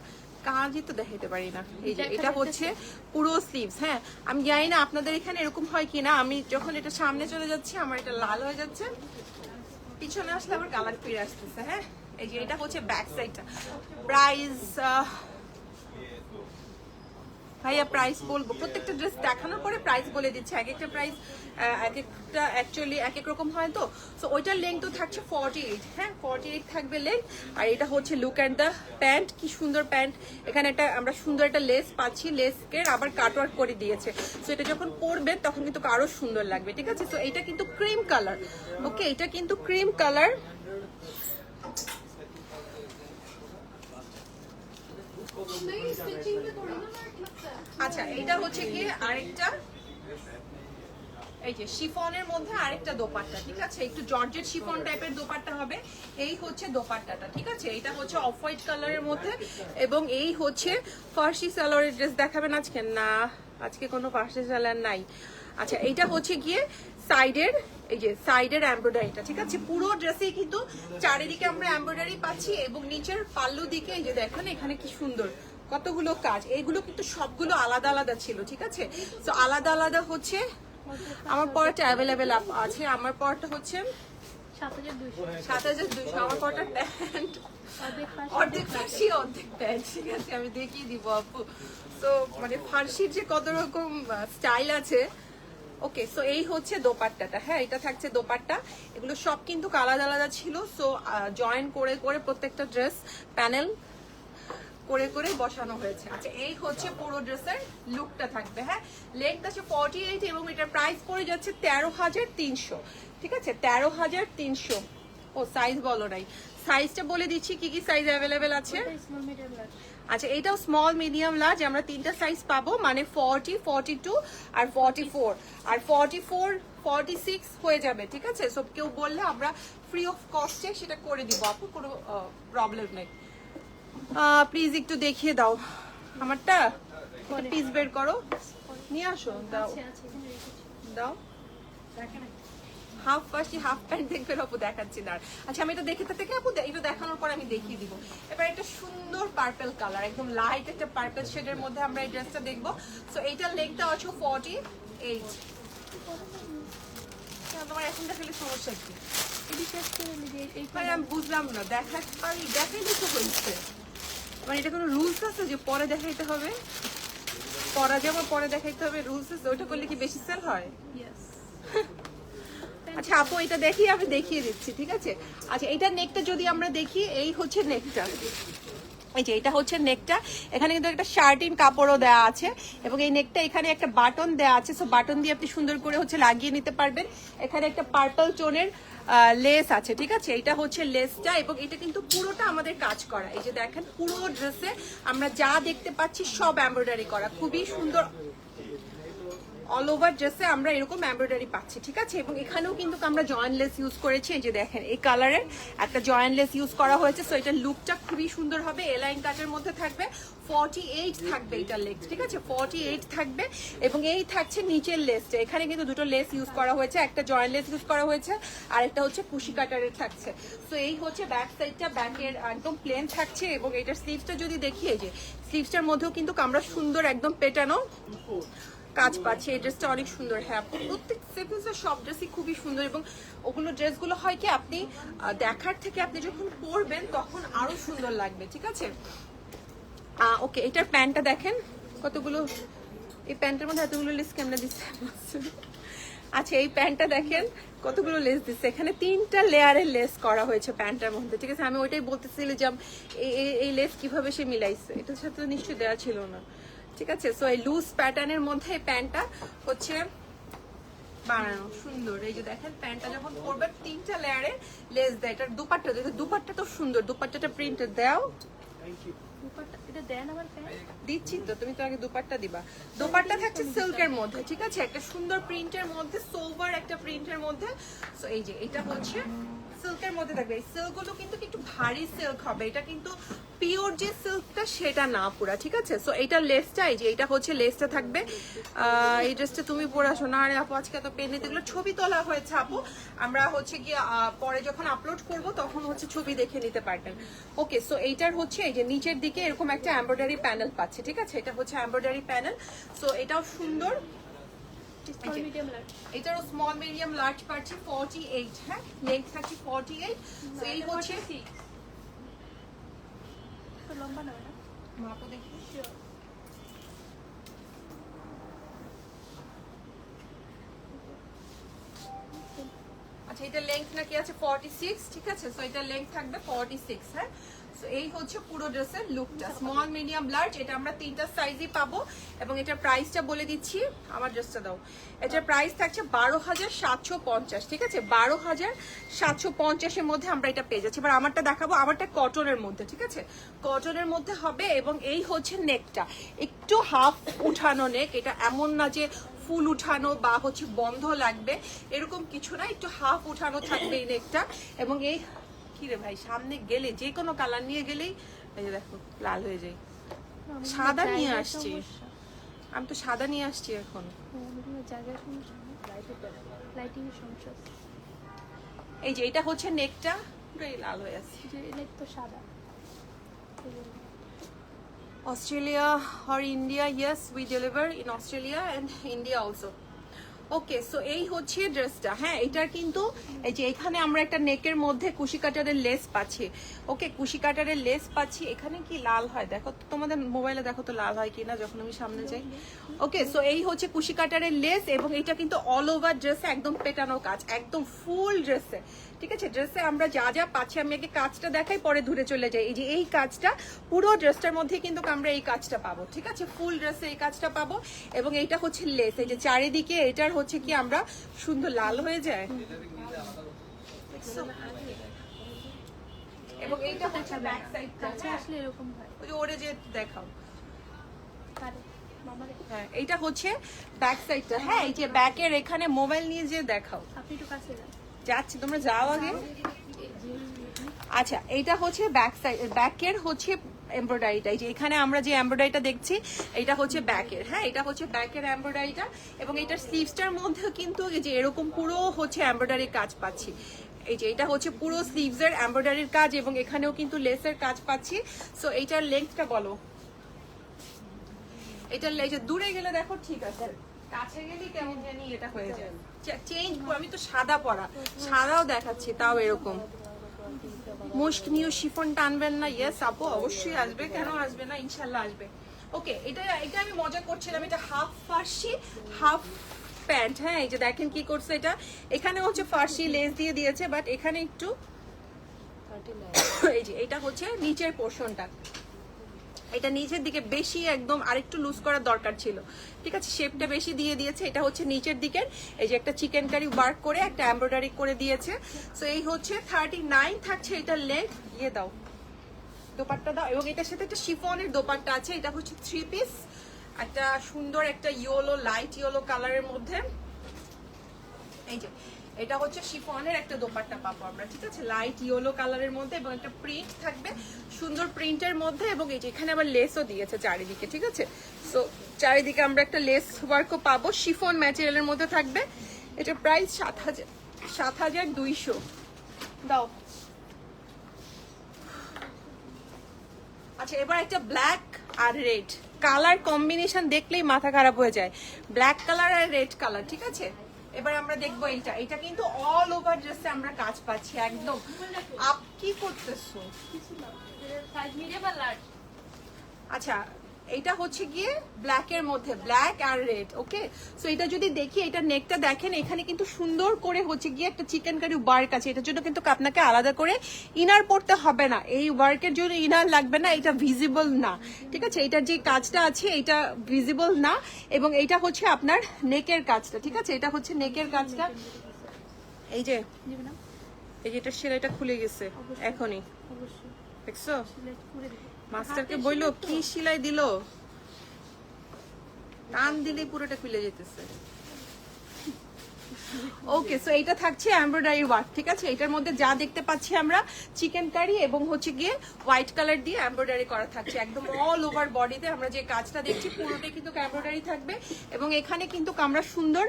কাজই তো দেখাইতে পারি না। এই যে এটা হচ্ছে পুরো স্লিভস। হ্যাঁ, আমি জানি না আপনাদের এখানে এরকম হয় কিনা। আমি যখন এটা সামনে চলে যাচ্ছি আমার এটা লাল হয়ে যাচ্ছে, পিছনে আসলে আবার কালার ফিরে আসতেছে। হ্যাঁ, এই যে এটা হচ্ছে ব্যাক সাইডটা। প্রাইস ভাইয়া প্রাইস বলবো, প্রত্যেকটা ড্রেস দেখানোর পরে প্রাইস বলে দিচ্ছে। এক একটা প্রাইস এক একটা অ্যাকচুয়ালি এক এক রকম হয় তো। সো ওইটার লেন্থ তো থাকছে 48। হ্যাঁ, 48 থাকবে লেন্থ। আর এটা হচ্ছে লুক অ্যাট দ্য প্যান্ট, কি সুন্দর প্যান্ট। এখানে একটা আমরা সুন্দর একটা লেস পাচ্ছি, লেসকে আবার কাটওয়ার্ক করে দিয়েছে। সো এটা যখন পরবে তখন কিন্তু আরো সুন্দর লাগবে, ঠিক আছে। সো এটা কিন্তু ক্রিম কালার। ওকে, এটা কিন্তু ক্রিম কালার। আচ্ছা এটা হচ্ছে কি আরেকটা, এই যে শিফনের মধ্যে আরেকটা দোপাট্টা, ঠিক আছে, একটু জর্জেট শিফন টাইপের দোপাট্টা হবে। এই হচ্ছে দোপাট্টাটা, ঠিক আছে, এটা হচ্ছে অফ হোয়াইট কালারের মধ্যে, এবং এই হচ্ছে ফার্সি সালোয়ারের ড্রেস দেখাবেন আজকে? না, আজকে কোনো ফার্সি সালোয়ার নাই। আচ্ছা এইটা হচ্ছে গিয়ে সাইডের, এই যে সাইডের এমব্রয়ডারিটা, ঠিক আছে, পুরো ড্রেসে কিন্তু চারিদিকে আমরা এমব্রয়ডারি পাচ্ছি, এবং নিচের পাল্লু দিকে এই যে দেখেন এখানে কি সুন্দর কতগুলো কাজ, এইগুলো কিন্তু সবগুলো আলাদা আলাদা ছিল, ঠিক আছে। তো আলাদা আলাদা হচ্ছে আমার পরটা অ্যাভেলেবেল আছে, আমার পরটা হচ্ছে 7200, আমার পরটা প্যান্ট অর্ধেক ফার্সি অর্ধেক প্যান্ট, ঠিক আছে, আমি দেখিয়ে দিব আপু। তো মানে ফার্সির যে কত রকম স্টাইল আছে। ওকে, সো এই হচ্ছে দোপাট্টাটা, হ্যাঁ এটা থাকছে দোপাট্টা, এগুলো সব কিন্তু আলাদা আলাদা ছিল। সো জয়েন করে করে প্রত্যেকটা ড্রেস প্যানেল করে করে বসানো হয়েছে। আচ্ছা এই হচ্ছে পুরো ড্রেসের লুকটা থাকবে, হ্যাঁ লেন্থ আছে 48 এবং এটার প্রাইস পড়ে যাচ্ছে 13,300, ঠিক আছে, 13,300। ও সাইজ বলো নাই, সাইজটা বলে দিচ্ছি কি কি সাইজ অ্যাভেলেবেল আছে। আচ্ছা এটাও স্মল মিডিয়াম লার্জ, আমরা তিনটা সাইজ পাবো, মানে 40, 42 আর 44, আর 44, 46 হয়ে যাবে, ঠিক আছে। সব কেউ বললে আমরা ফ্রি অফ কস্টে সেটা করে দিব আপু, কোনো প্রবলেম নেই। প্লিজ একটু দেখিয়ে দাও আমারটা, পিস বের করো নিয়ে আসো, দাও দাও। হাফ ফার্সি হাফ প্যান্ট দেখবে আপু, দেখাচ্ছি না। আচ্ছা আমি এটা দেখে থেকে আপু এটা দেখানোর পর আমি দেখিয়ে দিব। এবার একটা সুন্দর পার্পল কালার, একদম লাইট একটা পার্পল শেডের মধ্যে আমরা এই ড্রেসটা দেখবো। সো এইটার লেগটা আছে 48। তোমার এখন দেখালে সমস্যা কি? মানে আমি বুঝলাম না, দেখাইলে তো হয়েছে, মানে এটা কোনো রুলস আছে যে পরে দেখাইতে হবে? পরা যেমন পরে দেখাইতে হবে, রুলস আছে, ওইটা করলে কি বেশি সেল হয়? আচ্ছা আপু এটা দেখি, আমি দেখিয়ে দিচ্ছি, ঠিক আছে। আচ্ছা এইটার নেকটা যদি আমরা দেখি, এই হচ্ছে নেকটা, এই যে এটা হচ্ছে নেকটা, এখানে কিন্তু একটা শার্টিন কাপড়ও দেওয়া আছে, এবং এই নেকটা এখানে একটা বাটন দেওয়া আছে। সো বাটন দিয়ে আপনি সুন্দর করে হচ্ছে লাগিয়ে নিতে পারবেন। এখানে একটা পার্পল টোনের লেস আছে, ঠিক আছে, এটা হচ্ছে লেসটা, এবং এটা কিন্তু পুরোটা আমাদের কাজ করা। এই যে দেখেন পুরো ড্রেসে আমরা যা দেখতে পাচ্ছি সব এমব্রয়ডারি করা, খুবই সুন্দর। অল ওভার ড্রেসে আমরা এরকম এমব্রয়ডারি পাচ্ছি, ঠিক আছে, এবং এখানেও কিন্তু আমরা জয়েন্টলেস ইউজ করেছি। এই যে দেখেন এই কালারের একটা জয়েন্টলেস ইউজ করা হয়েছে। সো এটার লুকটা খুবই সুন্দর হবে, এলাইন কাটের মধ্যে থাকবে, 48 থাকবে এটার লেগ, ঠিক আছে, 48 থাকবে, এবং এই থাকছে নিচের লেসটা, এখানে কিন্তু দুটো লেস ইউজ করা হয়েছে, একটা জয়েন্টলেস ইউজ করা হয়েছে, আর একটা হচ্ছে কুশি কাটারের থাকছে। সো এই হচ্ছে ব্যাক সাইডটা, ব্যাকের একদম প্লেন থাকছে, এবং এটার স্লিভসটা যদি দেখি, এই যে স্লিভসটার মধ্যেও কিন্তু আমরা সুন্দর একদম পেটানো কাজ পাচ্ছি। এই ড্রেসটা অনেক সুন্দর, হ্যাঁ প্রত্যেক সিকোয়েন্সের সব ড্রেসই খুবই সুন্দর, এবং ওগুলো ড্রেসগুলো হয় কি আপনি দেখার থেকে আপনি যখন পরবেন তখন আরো সুন্দর লাগবে, ঠিক আছে। ওকে এটার প্যান্টটা দেখেন কতগুলো, এই প্যান্টের মধ্যে এতগুলো লেস কেমন দিচ্ছে। আচ্ছা এই প্যান্টটা দেখেন কতগুলো লেস দিচ্ছে, এখানে 3টা লেয়ারের লেস করা হয়েছে প্যান্টটার মধ্যে, ঠিক আছে। আমি ওইটাই বলতেছিলাম যে এই লেস কিভাবে সে মিলাইছে, এটার সাথে নিশ্চয়ই দেওয়া ছিল না, ঠিক আছে। সো এই লুজ প্যাটার্নের মধ্যে এই প্যান্টটা হচ্ছে বানানো সুন্দর। এই যে দেখেন প্যান্টটা যখন পরবে 3টা লেয়ারে লেস দেয়। এটার দুপাট্টা, দুপাট্টা তো সুন্দর, দুপাট্টাটা প্রিন্ট দাও, দিচ্ছি তো, তুমি তো আগে দুপাট্টা দিবা। দুপাট্টা থাকছে সিল্কের মধ্যে, ঠিক আছে, একটা সুন্দর প্রিন্টের মধ্যে, সোভার একটা প্রিন্টের মধ্যে। সো এই যে এটা হচ্ছে সিল্কের মধ্যে থাকবে। এই সিল্কগুলো কিন্তু একটু ভারী সিল্ক হবে, এটা কিন্তু পিওর যে সিল্কটা সেটা না পুরা, ঠিক আছে। সো এইটা লেসটা, এই যে এটা হচ্ছে লেসটা থাকবে। এই ড্রেসটা তুমি পরে আসো না, আরে আপু আজকে তো পেনে এগুলো ছবি তোলা হয়েছে আপু, আমরা হচ্ছে কি পরে যখন আপলোড করব তখন হচ্ছে ছবি দেখে নিতে পারবেন। ওকে সো এইটার হচ্ছে এই যে নিচের দিকে এরকম একটা এমব্রয়ডারি প্যানেল পাচ্ছে, ঠিক আছে, এটা হচ্ছে এমব্রয়ডারি প্যানেল। সো এটাও সুন্দর, এটারও স্মল মিডিয়াম লার্জ পাচ্ছি 48, হ্যাঁ লেন্থ থাকছে 48। সো এই হচ্ছে লম্বা নয় না, মাপও দেখি। আচ্ছা এটা লেন্থ নাকি আছে 46, ঠিক আছে। সো এটা লেন্থ থাকবে 46, হ্যাঁ। So, এই হচ্ছে পুরো ড্রেসের লুকটা, স্মল মিডিয়াম লার্জ। এটা আমরা 3টা সাইজই পাবো এবং এটার প্রাইসটা বলে দিচ্ছি। আমার ড্রেসটা দাও। এটার প্রাইস থাকছে 12,750, ঠিক আছে? 12,750 এর মধ্যে আমরা এটা পেয়ে যাচ্ছি। এবার আমারটা দেখাবো, আমারটা কটনের মধ্যে, ঠিক আছে? কটনের মধ্যে হবে এবং এই হচ্ছে নেকটা, একটু হাফ উঠানো নেক। এটা এমন না যে ফুল উঠানো বা হচ্ছে বন্ধ লাগবে, এরকম কিছু না, একটু হাফ উঠানো থাকবে এই নেকটা। এবং এই কি রে ভাই, সামনে গেলে যে কোনো কালার নিয়ে গেলেই এই যে দেখো লাল হয়ে যায়। সাদা নিয়ে আসছি আমি, তো সাদা নিয়ে আসছি এখন। এই যে এটা হচ্ছে নেকটা, পুরোই লাল হয়ে আছে। সাদা Australia or India, yes, we deliver in Australia and India also. Okay, so এই হচ্ছে ড্রেসটা। হ্যাঁ, এটার কিন্তু এই যে এখানে আমরা একটা নেকের মধ্যে কুশি কাটারের লেস পাচ্ছি। ওকে, কুশি কাটারের লেস পাচ্ছি। এখানে কি লাল হয় দেখো তো, তোমাদের মোবাইলে দেখো তো লাল হয় কিনা যখন আমি সামনে যাই। ওকে, সো এই হচ্ছে কুশি কাটারের লেস এবং এটা কিন্তু অল ওভার ড্রেসে একদম পেটানো কাজ, একদম ফুল ড্রেসে, ঠিক আছে? ড্রেসে আমরা যা যা পাচ্ছি, আমি আগে কাজটা দেখাই পরে ধরে চলে যাই। এই যে এই কাজটা পুরো ড্রেসটার মধ্যে কিন্তু আমরা এই কাজটা পাবো, ঠিক আছে? ফুল ড্রেসে এই কাজটা পাবো এবং এইটা হচ্ছে লেস। এই যে চারিদিকে এটার হচ্ছে কি আমরা সুন্দর লাল হয়ে যায় এবং এইটা হচ্ছে ব্যাক সাইডটা। আসলে এরকম হয়। ওই যে ওরে যে দেখাও, কারে মামারে হ্যাঁ এইটা হচ্ছে ব্যাক সাইডটা। হ্যাঁ, এই যে ব্যাকের এখানে মোবাইল নিয়ে যে দেখাও। আপনি একটু কাছে যান। যাচ্ছি, তোমরা যাও আগে। আচ্ছা, এইটা হচ্ছে ব্যাক সাইড, ব্যাকের হচ্ছে এমব্রয়ডারিটা। এই যে এখানে আমরা যে এমব্রয়ডারিটা দেখছি, এটা হচ্ছে ব্যাকের। হ্যাঁ, এটা হচ্ছে ব্যাকের এমব্রয়ডারিটা এবং এটার স্লিভসটার মধ্যেও কিন্তু এই যে এরকম পুরো হচ্ছে এমব্রয়ডারির কাজ পাচ্ছি। এই যে এটা হচ্ছে পুরো স্লিভসের এমব্রয়ডারির কাজ এবং এখানেও কিন্তু লেসের কাজ পাচ্ছি। সো এইটার লেন্থটা বলো। এটার এই যে দূরে গেলে দেখো ঠিক আছে, কাছে গেলেই কেমন জানি এটা হয়ে যায়। চেঞ্জ, আমি তো সাদা পরা, সাদাও দেখাচ্ছি তাও এরকম। মুশক নিউ শিফন টানবেন না? ইয়েস আপু, অবশ্যই আসবে, কেন আসবে না, ইনশাল্লাহ আসবে। ওকে, এটা আমি মজা করছিলাম। এটা হাফ ফার্সি হাফ প্যান্ট। হ্যাঁ, এই যে দেখেন কি করছে এটা, এখানে হচ্ছে ফার্সি লেস দিয়ে দিয়েছে, বাট এখানে একটু এই যে এটা হচ্ছে নিচের পোর্শনটা, এটা নিচের দিকে বেশি একদম আরেকটু লুজ করার দরকার ছিল, ঠিক আছে? শেপটা বেশি দিয়ে দিয়েছে। এটা হচ্ছে নিচের দিকের এই যে একটা চিকেন কারি ওয়ার্ক করে একটা এমব্রয়ডারি করে দিয়েছে। সো এই হচ্ছে 39 থাকছে এটার লেগ। ইয়ে দাও, দোপাট্টা দাও। এবং এটার সাথে একটা শিফনের দোপাট্টা আছে। এটা হচ্ছে 3 পিস, একটা সুন্দর একটা ইয়েলো, লাইট ইয়েলো কালারের মধ্যে। এই যে এটা হচ্ছে শিফনের একটা দোপাট্টা পাবো আমরা, ঠিক আছে? লাইট ইয়েলো কালারের মধ্যে এবং একটা প্রিন্ট থাকবে, সুন্দর প্রিন্টের মধ্যে। এবং এই যে এখানে আবার লেসও দিয়েছে চারিদিকে, ঠিক আছে? সো চারিদিকে আমরা একটা লেস ওয়ার্কও পাবো, শিফন ম্যাটেরিয়ালের মধ্যে থাকবে। এটা প্রাইস 7,200 দাও। আচ্ছা, এবার একটা ব্ল্যাক আর রেড কালার কম্বিনেশন দেখলেই মাথা খারাপ হয়ে যায়। ব্ল্যাক কালার আর রেড কালার, ঠিক আছে? এবার আমরা দেখবো এইটা, এটা কিন্তু অল ওভার ড্রেসে আমরা কাজ পাচ্ছি একদম। আপ কি করতেছো? সাইজ মিডিয়াম আর লার্জ। আচ্ছা, এটা হচ্ছে গিয়ে ব্ল্যাক এর মধ্যে, ব্ল্যাক আর রেড। ওকে, সো এটা যদি দেখি, এটা নেকটা দেখেন, এখানে কিন্তু সুন্দর করে হচ্ছে গিয়ে একটা চিকেন কারি ওয়ার্ক আছে। এটার জন্য কিন্তু আপনাকে আলাদা করে ইনার পড়তে হবে না, এই ওয়ার্কের জন্য ইনার লাগবে না, এটা ভিজিবল না, ঠিক আছে? এটার যে কাজটা আছে এটা ভিজিবল না এবং এটা হচ্ছে আপনার নেকের কাজটা, ঠিক আছে? এটা হচ্ছে নেকের কাজটা। এই যে নেবে না? এই যে এটার সেলাইটা খুলে গেছে এখনই, অবশ্যই দেখছো? সিলেক্ট করে দেব। মাস্টারকে বললো কি সেলাই দিল, টান দিলেই পুরোটা খুলে যেতেছে। ওকে, সো এটা থাকছে এমব্রয়ডারি ওয়ার্ক, ঠিক আছে? এটার মধ্যে যা দেখতে পাচ্ছি আমরা চিকেন কারি এবং হচ্ছে গিয়ে হোয়াইট কালার দিয়ে এমব্রয়ডারি করা থাকছে একদম অল ওভার বডিতে। আমরা যে কাজটা দেখছি পুরোটাই কিন্তু এমব্রয়ডারি থাকবে এবং এখানে কিন্তু আমরা সুন্দর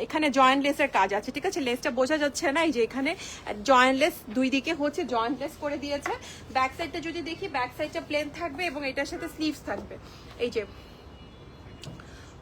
এখানে জয়েন্ট লেসের কাজ আছে, ঠিক আছে? লেসটা বোঝা যাচ্ছে না, এই যে এখানে জয়েন্ট লেস দুই দিকে হচ্ছে জয়েন্ট লেস করে দিয়েছে। ব্যাক সাইডটা যদি দেখি, ব্যাক সাইডটা প্লেন থাকবে এবং এটার সাথে স্লিভস থাকবে। এই যে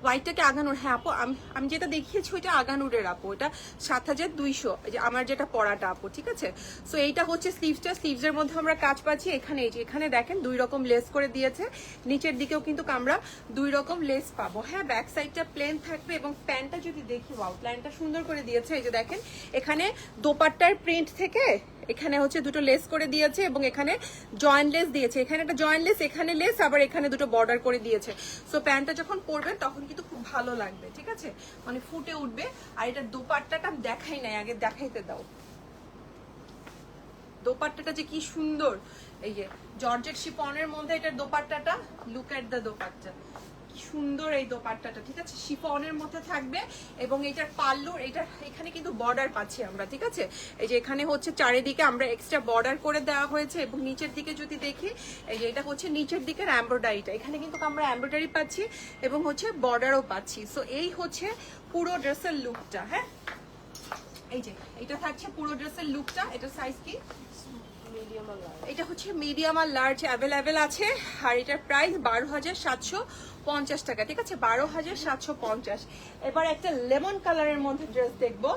হোয়াইটটাকে আগানুর, হ্যাঁ আপু আমি যেটা দেখিয়েছি ওইটা আগানুরের আপু, এটা 7,200 যে আমার যেটা পরাটা আপু, ঠিক আছে? সো এইটা হচ্ছে স্লিভসটা, স্লিভসের মধ্যে আমরা কাজ পাচ্ছি। এখানে এই যে এখানে দেখেন 2 রকম লেস করে দিয়েছে, নিচের দিকেও কিন্তু আমরা 2 রকম লেস পাবো। হ্যাঁ, ব্যাক সাইডটা প্লেন থাকবে এবং প্যান্টটা যদি দেখি, ওয়াও প্যান্টটা সুন্দর করে দিয়েছে। এই যে দেখেন এখানে দোপাট্টার প্রিন্ট থেকে এখানে হচ্ছে দুটো লেস করে দিয়েছে এবং এখানে জয়েন্ট লেস দিয়েছে, এখানে একটা জয়েন্ট লেস, এখানে লেস, আবার এখানে দুটো বর্ডার করে দিয়েছে। সো প্যান্টটা যখন পরবেন তখন কিন্তু খুব ভালো লাগবে, ঠিক আছে, মানে ফুটে উঠবে। আর এটার দোপাট্টাটা আমি দেখাই নাই, আগে দেখাইতে দাও। দোপাট্টাটা যে কি সুন্দর, এই যে জর্জেট শিফনের মধ্যে এটার দোপাট্টাটা, লুক এট দ্য দোপাট্টা, কি সুন্দর এই দোপাট্টাটা, ঠিক আছে, শিফনের মধ্যে থাকবে। এবং এটার পাল্লুর এটা এখানে কিন্তু বর্ডার পাচ্ছি আমরা, ঠিক আছে, এই যে এখানে হচ্ছে চারিদিকে আমরা এক্সট্রা বর্ডার করে দেওয়া হয়েছে। এবং নিচের দিকে যদি দেখি, এই যে এটা হচ্ছে নিচের দিকের এমব্রয়ডারিটা, এখানে কিন্তু আমরা এমব্রয়ডারি পাচ্ছি এবং হচ্ছে বর্ডারও পাচ্ছি। সো এই হচ্ছে পুরো ড্রেসের লুকটা। হ্যাঁ, এই যে এটা থাকছে পুরো ড্রেসের লুকটা। এটা সাইজ কি? এটা হচ্ছে মিডিয়াম আর লার্জ অ্যাভেলেবেল আছে। আর এটার প্রাইস 12,750 টাকা, ঠিক আছে, 12,750। এবার একটা লেমন কালারের মধ্যে ড্রেস দেখবো,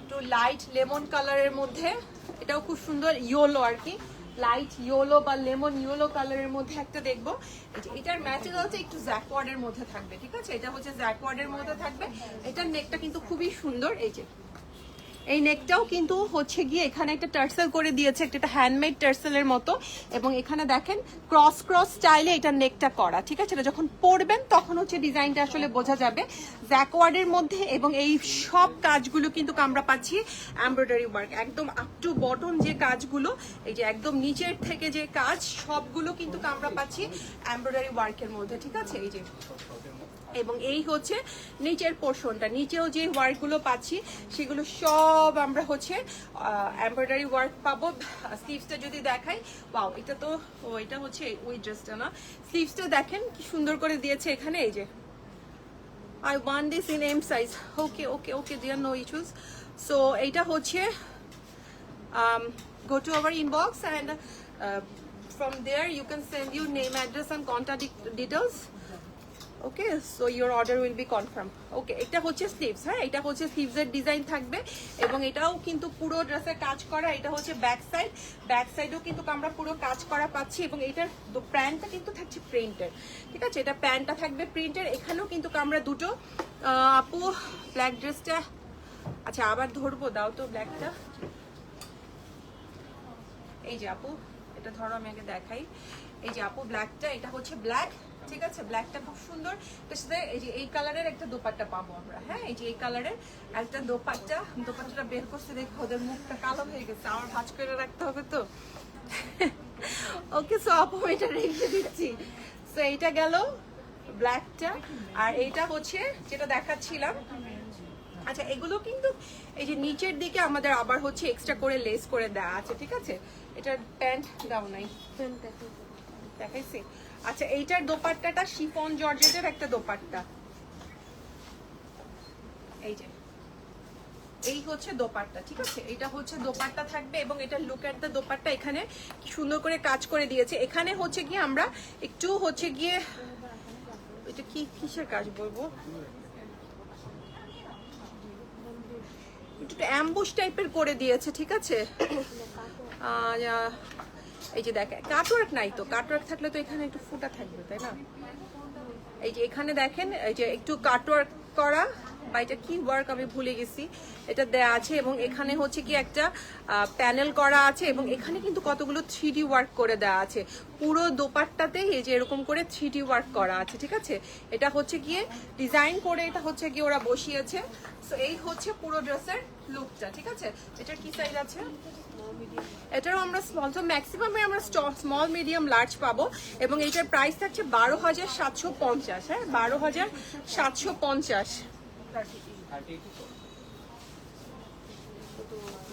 একটু লাইট লেমন কালারের মধ্যে, এটাও খুব সুন্দর, ইয়েলো আর কি, লাইট ইয়েলো বা লেমন ইয়েলো কালারের মধ্যে একটা দেখবো। এই যে এটার ম্যাটেরিয়ালটা একটু জ্যাকওয়ার্ডের মধ্যে থাকবে, ঠিক আছে, এটা হচ্ছে জ্যাকওয়ার্ডের মধ্যে থাকবে। এটার নেকটা কিন্তু খুবই সুন্দর, এই যে এই নেকটাও কিন্তু হচ্ছে গিয়ে এখানে একটা টার্সেল করে দিয়েছে, একটা হ্যান্ডমেড টার্সেলের মতো। এবং এখানে দেখেন ক্রস ক্রস স্টাইলে এটা নেকটা করা, ঠিক আছে, এটা যখন পরবেন তখন হচ্ছে ডিজাইনটা আসলে বোঝা যাবে জ্যাকওয়ার্ডের মধ্যে। এবং এই সব কাজগুলো কিন্তু আমরা পাচ্ছি এমব্রয়ডারি ওয়ার্ক, একদম আপ টু বটন যে কাজগুলো, এই যে একদম নিচের থেকে যে কাজ সবগুলো কিন্তু আমরা পাচ্ছি এমব্রয়ডারি ওয়ার্কের মধ্যে, ঠিক আছে, এই যে। এবং এই হচ্ছে নিচের পোর্শনটা, নিচেও যে ওয়ার্কগুলো পাচ্ছি সেগুলো সব আমরা হচ্ছে এমব্রয়ডারি ওয়ার্ক পাবো। স্লিভসটা যদি দেখাই, ওয়াও, এটা তো এটা হচ্ছে ওই ড্রেসটা না, স্লিভসটা দেখেন কি সুন্দর করে দিয়েছে এখানে, এই যে I want this in M size. Okay, there are no issues. So এটা হচ্ছে go to our inbox and from there you can send your name, address and contact details. Okay, so your order will be confirm. Okay, এটা হচ্ছে sleeves. হ্যাঁ, এটা হচ্ছে স্লিভসের design থাকবে এবং এটাও কিন্তু পুরো ড্রেসে কাজ করা। এটা হচ্ছে ব্যাক সাইড, ব্যাক সাইডও কিন্তু আমরা পুরো কাজ করা পাচ্ছি। এবং এটার প্যান্টটা কিন্তু থাকছে প্রিন্টের, ঠিক আছে, এটা প্যান্টটা থাকবে প্রিন্টের। এখানেও কিন্তু আমরা দুটো আপু ব্ল্যাক ড্রেসটা, আচ্ছা আবার ধরবো, দাও তো ব্ল্যাকটা, এই যে আপু এটা ধরো, আমি আগে দেখাই। এই যে আপু ব্ল্যাকটা, এটা হচ্ছে ব্ল্যাক, ঠিক আছে, ব্ল্যাকটা খুব সুন্দর। এর সাথে এই যে এই কালারের একটা দোপাট্টা পাবো আমরা। হ্যাঁ, এই যে এই কালারের একটা দোপাট্টাটা বের করতে দেখো, ওদের মুখটা কালো হয়ে গেছে, আমার ভাঁজ করে রাখতে হবে তো। ওকে, সো আপু এটা রেখে দিচ্ছি। সো এইটা গেল ব্ল্যাকটা, আর এইটা হচ্ছে যেটা দেখাচ্ছিলাম। আচ্ছা, এগুলো কিন্তু এই যে নিচের দিকে আমাদের আবার হচ্ছে এক্সট্রা করে লেস করে দেওয়া আছে, ঠিক আছে, এটার প্যান্ট দাও নাই, দেখাইছি। আচ্ছা, এইটার দোপাট্টাটা শিফন জর্জেটের একটা দোপাট্টা, এই যে এই হচ্ছে দোপাট্টা, ঠিক আছে, এটা হচ্ছে দোপাট্টা থাকবে। এবং এটা লুক এট দ্য দোপাট্টা, এখানে কি সুন্দর করে কাজ করে দিয়েছে। এখানে হচ্ছে গিয়ে আমরা একটু হচ্ছে গিয়ে, এটা কি কিসের কাজ বলবো, একটু অ্যাম্বুশ টাইপের করে দিয়েছে, ঠিক আছে। এই যে দেখেন কাটওয়ার্ক নাই তো, কাটওয়ার্ক থাকলে তো এখানে একটু ফুটা থাকবে, তাই না। এই যে এখানে দেখেন, এই যে একটু কাটওয়ার্ক করা, বা এটা কি ওয়ার্ক আমি ভুলে গেছি, এটা দেয়া আছে। এবং এখানে হচ্ছে কি একটা প্যানেল করা আছে এবং এখানে কিন্তু কতগুলো 3D ওয়ার্ক করে দেওয়া আছে পুরো দোপাট্টাতেই, এই যে এরকম করে 3D ওয়ার্ক করা আছে, ঠিক আছে। এটা হচ্ছে গিয়ে ডিজাইন করে, এটা হচ্ছে গিয়ে ওরা বসিয়েছে। সো এই হচ্ছে পুরো ড্রেসের লুকটা, ঠিক আছে। এটার কি সাইজ আছে? এটারও আমরা স্মল, তো ম্যাক্সিমামে আমরা স্মল মিডিয়াম লার্জ পাবো। এবং এটার প্রাইস থাকছে 12,750। হ্যাঁ, 12,750।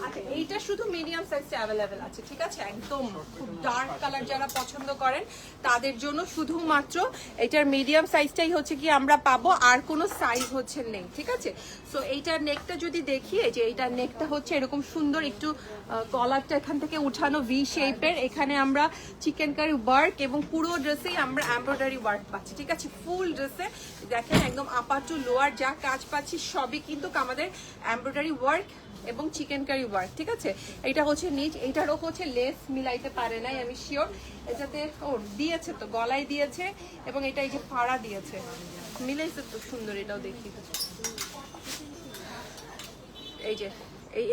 আচ্ছা, এইটা শুধু মিডিয়াম সাইজটা অ্যাভেলেবেল আছে, ঠিক আছে, একদম খুব ডার্ক কালার যারা পছন্দ করেন তাদের জন্য শুধুমাত্র এটার মিডিয়াম সাইজটাই হচ্ছে কি আমরা পাবো, আর কোনো সাইজ হচ্ছে নেই, ঠিক আছে। সো এইটার নেকটা যদি দেখি, এই যে এইটার নেকটা হচ্ছে এরকম সুন্দর, একটু কলারটা এখান থেকে উঠানো ভি শেপের, এখানে আমরা চিকেন কারি ওয়ার্ক এবং পুরো ড্রেসেই আমরা এমব্রয়ডারি ওয়ার্ক পাচ্ছি, ঠিক আছে। ফুল ড্রেসে দেখেন একদম আপার টু লোয়ার যা কাজ পাচ্ছি সবই কিন্তু আমাদের এমব্রয়ডারি ওয়ার্ক এবং চিকেন কারি ওয়ার্ক, ঠিক আছে। এটা হচ্ছে নিচ, এইটারও হচ্ছে লেস মিলাইতে পারে নাই আমি শিওর, এটাতে ও দিয়েছে তো, গলায় দিয়েছে এবং এটা এই যে ফাড়া দিয়েছে, মিলাইছে তো সুন্দর। এটাও দেখি, এই যে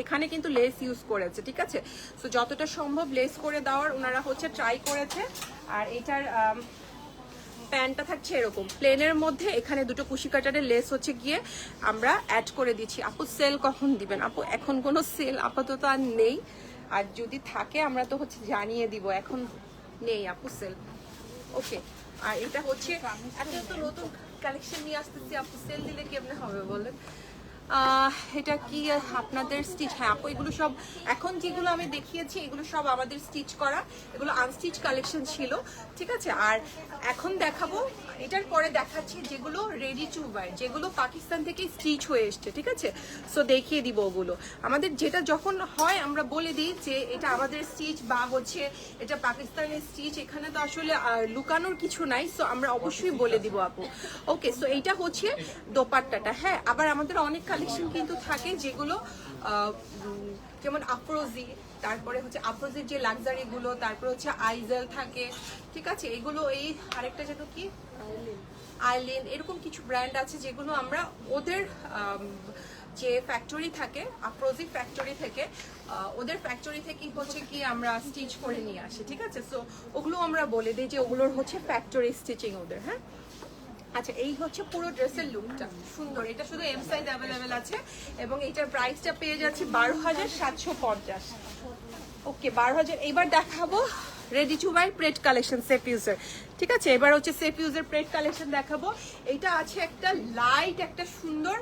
এখানে কিন্তু লেস ইউজ করেছে, ঠিক আছে। সো যতটা সম্ভব লেস করে দেওয়ার ওনারা হচ্ছে ট্রাই করেছে। আর এটার প্যান্টটা থাকছে এরকম প্লেনের মধ্যে, এখানে দুটো কুশি কাটারের লেস হচ্ছে গিয়ে আমরা অ্যাড করে দিচ্ছি। আপু সেল কখন দিবেন? আপু এখন কোনো সেল আপাতত আর নেই, আর যদি থাকে আমরা তো হচ্ছে জানিয়ে দিব, এখন নেই আপু সেল। ওকে, আর এটা হচ্ছে এত তো নতুন কালেকশন নিয়ে আসতেছি, আপু সেল দিলে কেমনে হবে বলেন? এটা কি আপনাদের স্টিচ? হ্যাঁ আপু, এগুলো সব এখন যেগুলো আমি দেখিয়েছি এগুলো সব আমাদের স্টিচ করা, এগুলো আনস্টিচ কালেকশন ছিল, ঠিক আছে। আর এখন দেখাবো, এটার পরে দেখাচ্ছি যেগুলো রেডি টু ওয়্যার, যেগুলো পাকিস্তান থেকে স্টিচ হয়ে এসছে, ঠিক আছে। সো দেখিয়ে দিব ওগুলো। আমাদের যেটা যখন হয় আমরা বলে দিই যে এটা আমাদের স্টিচ বা হচ্ছে এটা পাকিস্তানের স্টিচ, এখানে তো আসলে লুকানোর কিছু নাই, সো আমরা অবশ্যই বলে দিব আপু। ওকে, সো এইটা হচ্ছে দোপাট্টাটা। হ্যাঁ, আবার আমাদের অনেক কালেকশন কিন্তু থাকে যেগুলো যেমন আফরোজি, তারপরে হচ্ছে আফরোজির যে লাক্সারি গুলো, তারপরে হচ্ছে আইজেল থাকে, ঠিক আছে। এগুলো এই আরেকটা যেন কি আইল্যান্ড, এরকম কিছু ব্র্যান্ড আছে যেগুলো আমরা ওদের যে ফ্যাক্টরি থাকে আফরোজি ফ্যাক্টরি থেকে, ওদের ফ্যাক্টরি থেকে হচ্ছে কি আমরা স্টিচ করে নিয়ে আসি, ঠিক আছে। সো ওগুলো আমরা বলে দিই যে ওগুলোর হচ্ছে ফ্যাক্টরি স্টিচিং ওদের। হ্যাঁ, আচ্ছা, এই হচ্ছে পুরো ড্রেসের লুকটা সুন্দর। এটা শুধু এম সাইজ অ্যাভেলেবেল আছে এবং এটার প্রাইসটা পেয়ে যাচ্ছে 12,750। ওকে, 12,000। এবার দেখাবো রেডি টু ওয়্যার প্রেড কালেকশন সেফিউজের, ঠিক আছে। এবার হচ্ছে সেফিউজের প্রেড কালেকশন দেখাবো। এটা আছে একটা লাইট, একটা সুন্দর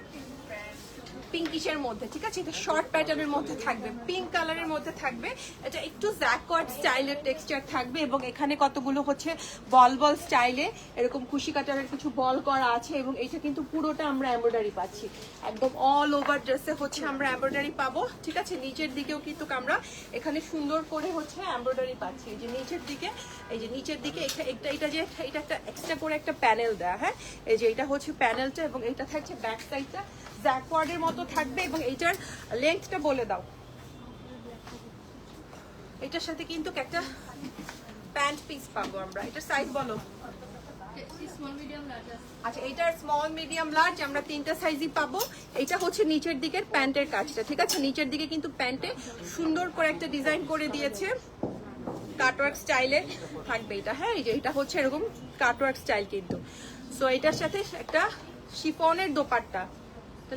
পিঙ্কিশের মধ্যে, ঠিক আছে। এটা শর্ট প্যাটার্নের মধ্যে থাকবে, পিঙ্ক কালারের মধ্যে থাকবে। এটা একটু জ্যাকওয়ার্ড স্টাইলের টেক্সচার থাকবে এবং এখানে কতগুলো হচ্ছে বল বল স্টাইলে এরকম কুশি কাটারের কিছু বল করা আছে এবং এটা কিন্তু পুরোটা আমরা এমব্রয়ডারি পাচ্ছি, একদম অল ওভার ড্রেসে হচ্ছে আমরা এমব্রয়ডারি পাবো, ঠিক আছে। নিচের দিকেও কিন্তু আমরা এখানে সুন্দর করে হচ্ছে এমব্রয়ডারি পাচ্ছি। এই যে নিচের দিকে, এই যে নিচের দিকে এটা যে এটা একটা এক্সট্রা করে একটা প্যানেল দেয়া। হ্যাঁ, এই যে এটা হচ্ছে প্যানেলটা এবং এটা থাকছে ব্যাক সাইডটা জ্যাকওয়ার্ডের মতো থাকবে এবং এইটার লেন্থটা বলে দাও। এটার সাথে কিন্তু একটা প্যান্ট পিস পাবো আমরা। এটার সাইজ বলো। Small medium large. আচ্ছা, এটার স্মল মিডিয়াম লার্জ আমরা তিনটা সাইজই পাবো। এটা হচ্ছে নিচের দিকের প্যান্টের কাজটা, ঠিক আছে। নিচের দিকে কিন্তু প্যান্টে সুন্দর করে একটা ডিজাইন করে দিয়েছে, কাটওয়ার্ক স্টাইলে থাকবে এটা। হ্যাঁ, এই যে এটা হচ্ছে এরকম কাটওয়ার্ক স্টাইল কিন্তু। সো এটার সাথে একটা শিফনের দোপাট্টা।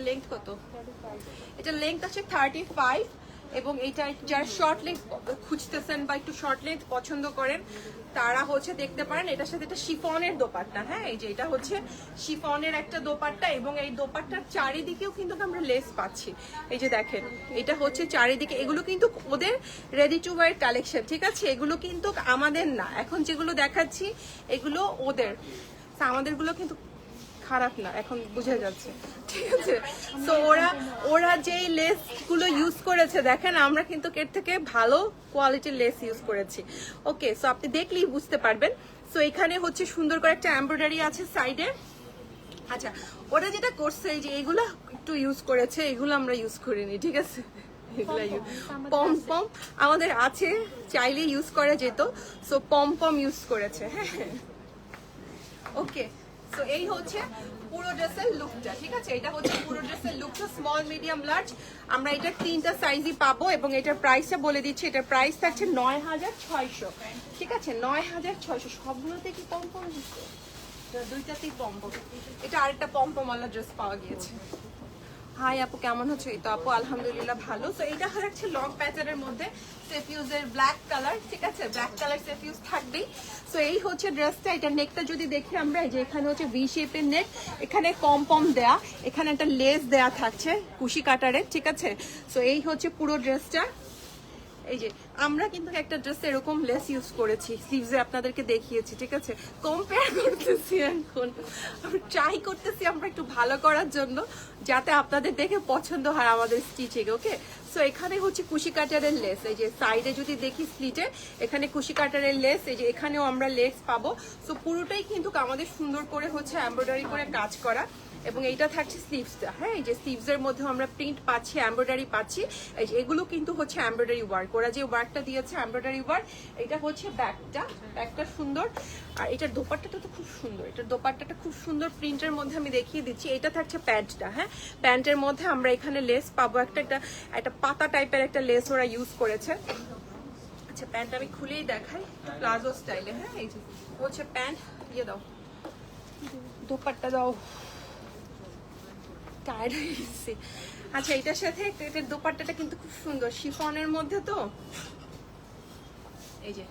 লেংথ কত? এটা লেংথ আছে 35 এবং এটা যারা শর্ট লেংথ খুঁজতেছেন বা একটু শর্ট লেংথ পছন্দ করেন তারা হচ্ছে দেখতে পারেন। এটার সাথে একটা শিফনের দোপাট্টা। হ্যাঁ, এই যে এটা হচ্ছে শিফনের একটা দোপাট্টা এবং এই দোপাট্টার চারিদিকেও কিন্তু আমরা লেস পাচ্ছি। এই যে দেখেন, এটা হচ্ছে চারিদিকে। এগুলো কিন্তু ওদের রেডি টু ওয়্যার কালেকশন, ঠিক আছে। এগুলো কিন্তু আমাদের না, এখন যেগুলো দেখাচ্ছি এগুলো ওদের। আমাদেরগুলো কিন্তু খারাপ না, এখন বুঝে যাচ্ছে, ঠিক আছে। তো ওরা যেই লেস গুলো ইউজ করেছে দেখেন, আমরা কিন্তু এর থেকে ভালো কোয়ালিটির লেস ইউজ করেছি। ওকে, সো আপনি দেখলেই বুঝতে পারবেন। সো এখানে হচ্ছে সুন্দর করে একটা এমব্রয়ডারি আছে সাইডে। আচ্ছা, ওরা যেটা করছে এই যে এগুলো একটু ইউজ করেছে, এগুলো আমরা ইউজ করিনি, ঠিক আছে। পম পম আমাদের আছে, চাইলে ইউজ করা যেত। সো পম পম ইউজ করেছে। হ্যাঁ, ওকে। সো এই হচ্ছে পুরো ড্রেসের লুকটা, ঠিক আছে। এটা হচ্ছে পুরো ড্রেসের লুকটা, স্মল মিডিয়াম লার্জ। আমরা এটা তিনটা সাইজই পাবো এবং এটার প্রাইসটা বলে দিচ্ছি। এটার প্রাইস থাকছে 9,600, ঠিক আছে। 9,600। সবগুলোতে কি পম্পম দিচ্ছে? দুইটাতেই পম্পম। এটা আরেকটা পম্পমওয়ালা ড্রেস পাওয়া গিয়েছে। হাই আপু, কেমন হচ্ছে? এই তো আপু আলহামদুলিল্লাহ ভালো। তো এটা হচ্ছে লং প্যাটার্নের মধ্যে সেফিউজের ব্ল্যাক কালার, ঠিক আছে। ব্ল্যাক কালার সেফিউজ থাকবেই। তো এই হচ্ছে ড্রেসটা। এটা নেকটা যদি দেখি আমরা, এই যে এখানে হচ্ছে ভি শেপের নেক, এখানে পম পম দেয়া, এখানে একটা লেস দেয়া থাকছে কুশি কাটারের, ঠিক আছে। তো এই হচ্ছে পুরো ড্রেসটা। এই যে আমরা কিন্তু একটা ড্রেসে এরকম লেস ইউজ করেছি, স্লিভসে আপনাদেরকে দেখিয়েছি, ঠিক আছে। কম্পেয়ার করতেছি, এখন ট্রাই করতেছি আমরা একটু ভালো করার জন্য, যাতে আপনাদের দেখে পছন্দ হয় আমাদের স্টিচিং। ওকে, সো এখানে হচ্ছে কুশি কাটারের লেস। এই যে সাইডে যদি দেখি স্লিটে, এখানে কুশি কাটারের লেস, এই যে এখানেও আমরা লেস পাবো। সো পুরোটাই কিন্তু আমাদের সুন্দর করে হচ্ছে এমব্রয়ডারি করে কাজ করা এবং এইটা থাকছে স্লিভসটা। হ্যাঁ, এই যে স্লিভসের মধ্যে আমরা প্রিন্ট পাচ্ছি, এমব্রয়ডারি পাচ্ছি। এই যে এগুলো কিন্তু হচ্ছে এমব্রয়ডারি ওয়ার্ক, ওরা যে ওয়ার্কটা দিয়েছে এমব্রয়ডারি ওয়ার্ক। এটা হচ্ছে ব্যাকটা সুন্দর। আর এটার দোপাট্টাটা তো খুব সুন্দর, এটার দোপাট্টাটা খুব সুন্দর প্রিন্টের মধ্যে আমি দেখিয়ে দিচ্ছি। এটা থাকছে প্যান্টটা। হ্যাঁ, প্যান্টের মধ্যে আমরা এখানে লেস পাবো, একটা পাতা টাইপের একটা লেস ওরা ইউজ করেছে। আচ্ছা প্যান্টটা আমি খুলেই দেখাই, প্লাজো স্টাইলে। হ্যাঁ এই যে হচ্ছে প্যান্ট, দিয়ে দাও দোপাট্টা দাও, টায়ার্ড হয়ে গেছি। আচ্ছা এটার সাথে এটার দোপাট্টাটা কিন্তু খুব সুন্দর, শিফনের মধ্যে তো। এই যে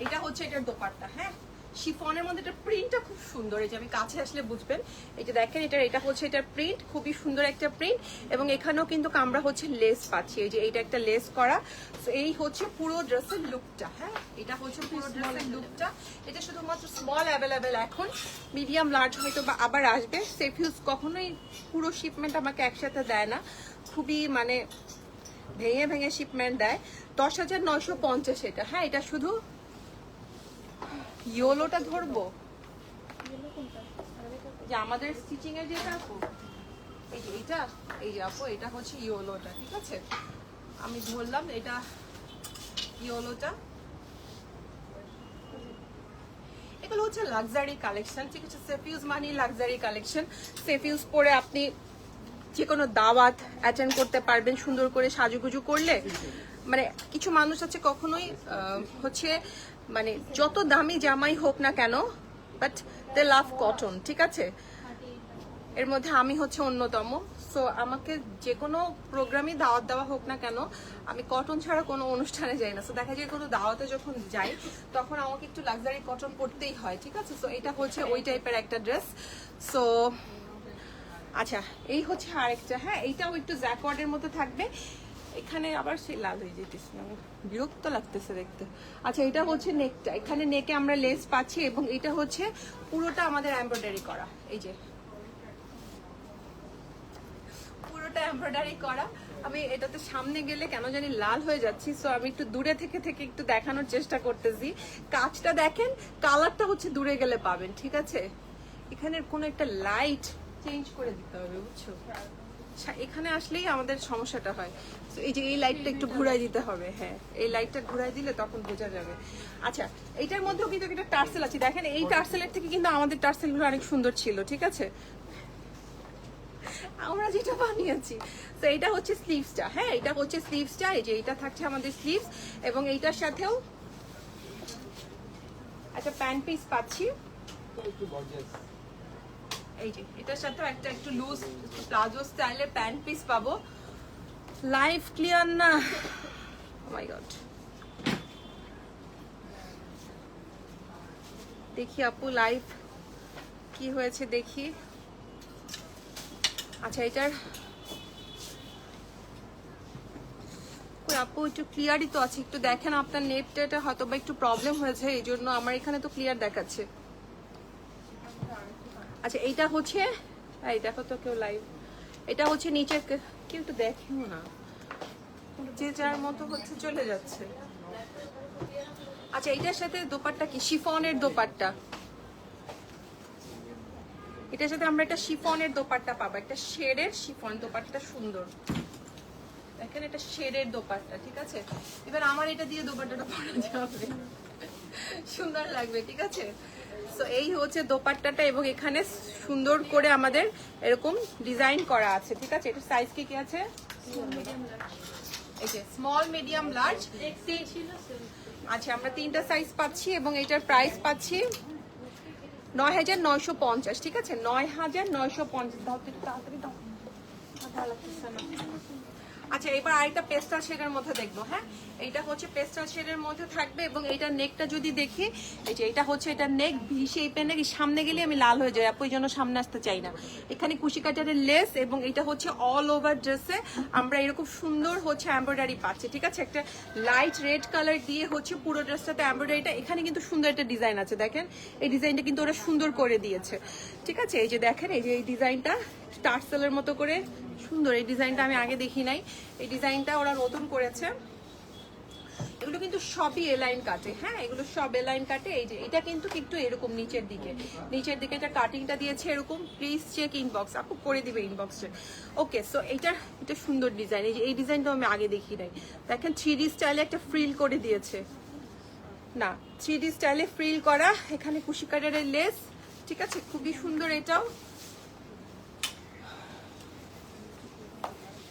এটা হচ্ছে এটার দোপাট্টা। হ্যাঁ শিফনের মধ্যে এটা প্রিন্টটা খুব সুন্দর, এই যে আমি কাছে আসলে বুঝবেন। এই যে দেখেন এটা হচ্ছে এটার প্রিন্ট, খুবই সুন্দর একটা প্রিন্ট। এবং এখানেও কিন্তু আমরা হচ্ছে লেস পাচ্ছি, এই যে এইটা একটা লেস করা। তো এই হচ্ছে পুরো ড্রেসের লুকটা। হ্যাঁ এটা হচ্ছে পুরো ড্রেসের লুকটা। এটা শুধুমাত্র স্মল অ্যাভেলেবেল, এখন মিডিয়াম লার্জ হয়তো বা আবার আসবে। সেফিউজ কখনোই পুরো শিপমেন্ট আমাকে একসাথে দেয় না, খুবই মানে ভেঙে ভেঙে শিপমেন্ট দেয়। 10,950 এটা। হ্যাঁ এটা শুধু ইয়োলোটা ধরবো, যে আমাদের স্টিচিং এর যেটা আপু, এই যে এটা, এই যে আপু এটা হচ্ছে ইয়োলোটা, ঠিক আছে আমি ধরলাম এটা ইয়োলোটা। এগুলো হচ্ছে লাক্সারি কালেকশন, ঠিক আছে। সেফিউজ মানে লাক্সারি কালেকশন। সেফিউজ পরে আপনি যে কোনো দাওয়াত অ্যাটেন্ড করতে পারবেন সুন্দর করে সাজুগুজু করলে। মানে কিছু মানুষ আছে কখনোই হচ্ছে মানে যত দামি জামাই হোক না কেন, বাট দে লাভ কটন, ঠিক আছে। এর মধ্যে আমি হচ্ছে অন্যতম। সো আমাকে যে কোনো প্রোগ্রামই দাওয়াত দেওয়া হোক না কেন, আমি কটন ছাড়া কোনো অনুষ্ঠানে যাই না। সো দেখা যায় কোনো দাওয়াতে যখন যাই তখন আমাকে একটু লাক্সারি কটন পরতেই হয়, ঠিক আছে। সো এটা হচ্ছে ওই টাইপের একটা ড্রেস। সো আচ্ছা এই হচ্ছে আরেকটা। হ্যাঁ এইটাও একটু জ্যাকওয়ার্ডের মতো থাকবে। এখানে আবার সেই লাল হয়ে যেতেছে, আমার বিরক্ত লাগতেছে দেখতে। আচ্ছা এটা হচ্ছে নেকটা, এখানে নেকে আমরা লেস পাচ্ছি এবং এটা হচ্ছে পুরোটা আমাদের এমব্রয়ডারি করা। এই যে পুরোটা এমব্রয়ডারি করা। আমি এটাতে সামনে গেলে কেন জানি লাল হয়ে যাচ্ছি, সো আমি একটু দূরে থেকে থেকে একটু দেখানোর চেষ্টা করতেছি। কাজটা দেখেন, কালারটা হচ্ছে দূরে গেলে পাবেন, ঠিক আছে। এখানে কোনো একটা লাইট চেঞ্জ করে দিতে হবে, বুঝছো। এখানে আসলেই আমাদের সমস্যাটা হয়। তো এই যে এই লাইটটা একটু ঘুরাই দিতে হবে। হ্যাঁ এই লাইটটা ঘুরাই দিলে তখন বোঝা যাবে। আচ্ছা এইটার মধ্যেও কিন্তু একটা টার্সেল আছে, দেখেন এই টার্সেলের থেকে কিন্তু আমাদের টার্সেলগুলো অনেক সুন্দর ছিল, ঠিক আছে আমরা যেটা বানিয়েছি। তো এটা হচ্ছে স্লিভসটা। হ্যাঁ এটা হচ্ছে স্লিভসটা, এই যে এটা থাকছে আমাদের স্লিভস এবং এইটার সাথেও একটা প্যান্ট পিস পাচ্ছি। এই যে এটার সাথেও একটা একটু লুজ প্লাজো স্টাইলের প্যান্ট পিস পাবো। লাইভ ক্লিয়ার না, ও মাই গড। দেখি আপু লাইভ কি হয়েছে দেখি। আচ্ছা এটার আপু একটু ক্লিয়ারই তো আছে, একটু দেখেন আপনার নেটটা হয়তো বা একটু প্রবলেম হয়েছে, এই জন্য আমার এখানে তো ক্লিয়ার দেখাচ্ছে। আচ্ছা এইটা হচ্ছে, এই দেখো তো কেউ লাইভ, এটা হচ্ছে নিচে কেউ তো দেখেও না, যে যার মতো হচ্ছে চলে যাচ্ছে। আচ্ছা এটার সাথে দোপাট্টা কি শিফনের দোপাট্টা, এটার সাথে আমরা একটা শিফনের দোপাট্টা পাবো, একটা শেডের শিফন দোপাট্টা, সুন্দর দেখেন এটা শেডের দোপাট্টা, ঠিক আছে। এবার আমার এটা দিয়ে দোপাট্টাটা পরা যাবে, সুন্দর লাগবে, ঠিক আছে। তো এই হচ্ছে দোপাট্টাটা এবং এখানে সুন্দর করে আমাদের এরকম ডিজাইন করা আছে, ঠিক আছে। এটা সাইজ কি আছে, এই যে স্মল মিডিয়াম লার্জ। আচ্ছা আমরা তিনটা সাইজ পাচ্ছি এবং এটার প্রাইস পাচ্ছি 9,950, ঠিক আছে 9,950। দাও তো তাড়াতাড়ি দাও, ভালো লাগতেছে না। আচ্ছা এবার আরেকটা পেস্টাল শেডের মধ্যে দেখবো। হ্যাঁ এইটা হচ্ছে পেস্টাল শেডের মধ্যে থাকবে এবং এইটার নেকটা যদি দেখি, এই যে এটা হচ্ছে এটা নেক ভি শেপের নেক, সামনে গেলে আমি লাল হয়ে যাই আপু, এই জন্য সামনে আসতে চাই না। এখানে কুশি কাটারের লেস এবং এটা হচ্ছে অল ওভার ড্রেসে আমরা এরকম সুন্দর হচ্ছে এমব্রয়ডারি পাচ্ছি, ঠিক আছে। একটা লাইট রেড কালার দিয়ে হচ্ছে পুরো ড্রেসটাতে এমব্রয়ডারিটা, এখানে কিন্তু সুন্দর একটা ডিজাইন আছে, দেখেন এই ডিজাইনটা কিন্তু ওরা সুন্দর করে দিয়েছে, ঠিক আছে। এই যে দেখেন এই যে এই ডিজাইনটা টার্সেলের মতো করে সুন্দর, এই ডিজাইনটা আমি আগে দেখি নাই, এই ডিজাইনটা ওরা নতুন করেছে। এগুলো কিন্তু সবই এলাইন কাটে, হ্যাঁ এগুলো সব এলাইন কাটে। এই যে এটা কিন্তু একটু এরকম নিচের দিকে এটা কাটিংটা দিয়েছে এরকম। প্লিজ চেক ইনবক্স, আপু করে দিবে ইনবক্সে। ওকে সো এটা সুন্দর ডিজাইন, এই যে এই ডিজাইনটা আমি আগে দেখি নাই। দেখেন 3D স্টাইলে একটা ফ্রিল করে দিয়েছে, না 3D স্টাইলে ফ্রিল করা, এখানে কুশি কাটারের লেস, ঠিক আছে খুবই সুন্দর। এটাও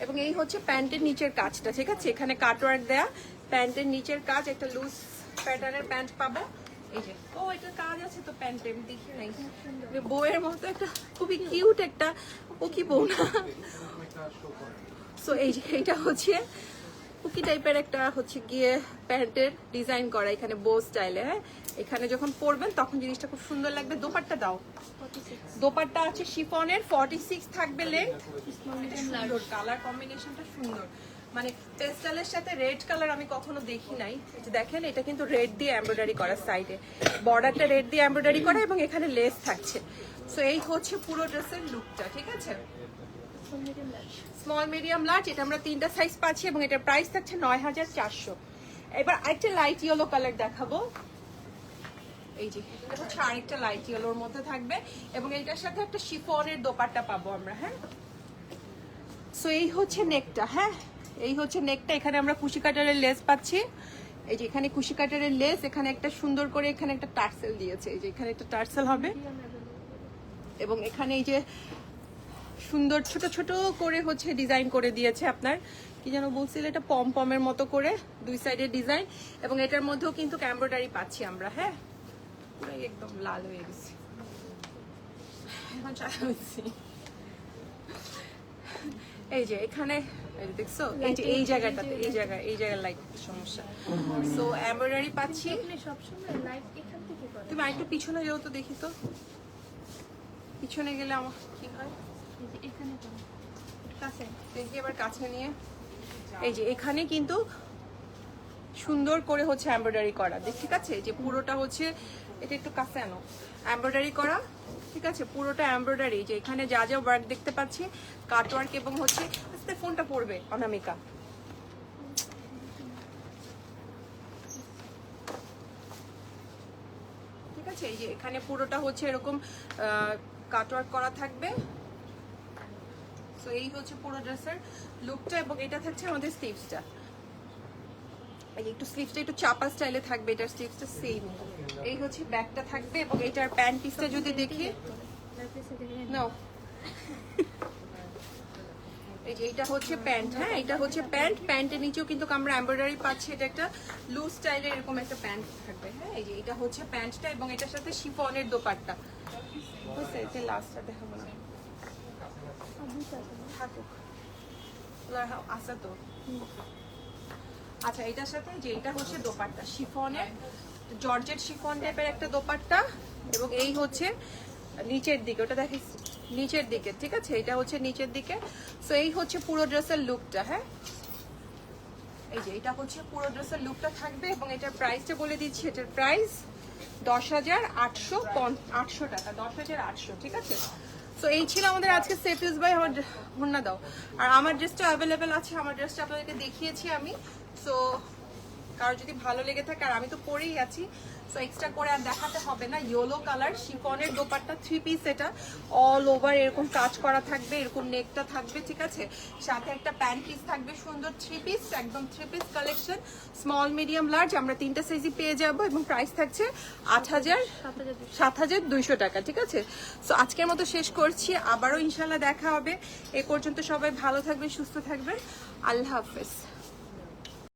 এবং এই হচ্ছে প্যান্টের নিচের কাজটা, ঠিক আছে? এখানে কাটওয়ার্ক দেয়া, প্যান্টের নিচের কাজ, একটা লুজ প্যাটার্নের প্যান্ট পাবো। এই যে এটা কাজ আছে তো প্যান্টে, আমি দেখি নাই। বউয়ের মতো একটা খুবই কিউট একটা, ও কি বউ না? সো এই যে এটা হচ্ছে কুকি টাইপের একটা হচ্ছে গিয়ে প্যান্টের ডিজাইন করা এখানে বো স্টাইলে। হ্যাঁ, এখানে যখন পরবেন তখন জিনিসটা খুব সুন্দর লাগবে। দোপাট্টা দাও। দোপাট্টা আছে শিফনের, 46 থাকবে লেন্থ। সুন্দর কালার কম্বিনেশনটা সুন্দর, মানে পেস্টালের সাথে রেড কালার আমি কখনো দেখি নাই। এই যে দেখেন, এটা কিন্তু রেড দিয়ে এমব্রয়ডারি করা, সাইডে বর্ডারটা রেড দিয়ে এমব্রয়ডারি করা এবং এখানে লেস থাকছে। সো এই হচ্ছে পুরো ড্রেসের লুকটা, ঠিক আছে? স্মল মিডিয়াম লার্জ, এটা আমরা 3টা সাইজ পাচ্ছি এবং এটার প্রাইস থাকছে 9400। এবার আরেকটা লাইট ইয়েলো কালার দেখাবো। এই যে এটা হচ্ছে আরেকটা লাইট ইয়েলোর মধ্যে থাকবে এবং এটার সাথে একটা শিফনের দোপাট্টা পাবো আমরা। হ্যাঁ, সো এই হচ্ছে নেকটা। হ্যাঁ, এই হচ্ছে নেকটা। এখানে আমরা কুশি কাটারের লেস পাচ্ছি। এই যে এখানে কুশি কাটারের লেস, এখানে একটা সুন্দর করে এখানে একটা টার্সেল দিয়েছে। এই যে এখানে একটা টার্সেল হবে এবং এখানে এই যে সুন্দর ছোট ছোট করে হচ্ছে ডিজাইন করে দিয়েছে আপনার, কি যেন বলছিল এটা, পম পমের মতো করে দুই সাইডে ডিজাইন এবং এটার মধ্যেও কিন্তু এমব্রয়ডারি পাচ্ছি আমরা। হ্যাঁ, পুরো একদম লাল হয়ে গেছে এখন চা হচ্ছে। এই যে এখানে দেখছো, এই যে এই জায়গাটাতে, এই জায়গায় লাইট সমস্যা। সো এমব্রয়ডারি পাচ্ছি। সবসময় লাইট এখান থেকে করে। তুমি আরেকটু পিছনে যাও তো দেখি তো, পিছনে গেলে আমার কি হয়? এখানে করো। কাছে দেখি এবার কাছে নিয়ে। এই যে এখানে কিন্তু সুন্দর করে হচ্ছে এমব্রয়ডারি করা, ঠিক আছে? যে পুরোটা হচ্ছে, এটা একটু কাছে আনো, এমব্রয়ডারি করা, ঠিক আছে? পুরোটা এমব্রয়ডারি। যে এখানে যা যা ওয়ার্ক দেখতে পাচ্ছি, কাট ওয়ার্ক এবং হচ্ছে, আস্তে ফোনটা পড়বে অনামিকা। ঠিক আছে, এই যে এখানে পুরোটা হচ্ছে এরকম কাট ওয়ার্ক করা থাকবে। সো এই হচ্ছে পুরো ড্রেসের লুকটা এবং এটা থাকছে আমাদের স্লিভসটা। এই একটু স্লিভসটা একটু চাপা স্টাইলে থাকবে, এটার স্লিভসটা সেম। এই হচ্ছে ব্যাকটা থাকবে এবং এটার প্যান্ট পিসটা যদি দেখি নাও, এই যে এটা হচ্ছে প্যান্ট। হ্যাঁ, এটা হচ্ছে প্যান্ট, প্যান্টের নিচেও কিন্তু আমরা এমব্রয়ডারি পাচ্ছি। এটা একটা লুজ স্টাইলে এরকম একটা প্যান্ট থাকবে। হ্যাঁ, এই যে এটা হচ্ছে প্যান্টটা এবং এটার সাথে শিফনের দোপাট্টা। বুঝছে, এটা লাস্টটা দেখাবো না, থাকুক আসা তো। আচ্ছা, এটার সাথে যে এটা হচ্ছে দোপাট্টা, শিফনের জর্জেট শিফন টাইপের একটা দোপাট্টা এবং এই হচ্ছে নিচের দিকে, ওটা দেখিস নিচের দিকে, ঠিক আছে? এটা হচ্ছে নিচের দিকে। সো এই হচ্ছে পুরো ড্রেসের লুকটা। হ্যাঁ, এই যে এটা হচ্ছে পুরো ড্রেসের লুকটা থাকবে এবং এটার প্রাইসটা বলে দিচ্ছি। এটার প্রাইস 10,800 টাকা, 10,800, ঠিক আছে? তো এই ছিল আমাদের আজকে সেফিউজ বাই। আমার ঘন্না দাও। আর আমার ড্রেসটা অ্যাভেলেবেল আছে, আমার ড্রেসটা আপনাদেরকে দেখিয়েছি আমি। সো কারো যদি ভালো লেগে থাকে, আর আমি তো পরেই আছি, সো এক্সট্রা করে আর দেখাতে হবে না। ইয়েলো কালার শিফনের দোপাট্টা, 3 পিস, এটা অল ওভার এরকম কাজ করা থাকবে, এরকম নেকটা থাকবে, ঠিক আছে? সাথে একটা প্যান্ট পিস থাকবে সুন্দর, 3 পিস, একদম 3 piece collection, small medium large, আমরা 3টা সাইজই পেয়ে যাব এবং প্রাইস থাকছে 7,200 টাকা, ঠিক আছে? সো আজকের মতো শেষ করছি, আবারও ইনশাল্লাহ দেখা হবে। এ পর্যন্ত সবাই ভালো থাকবেন, সুস্থ থাকবেন, আল্লাহ হাফেজ।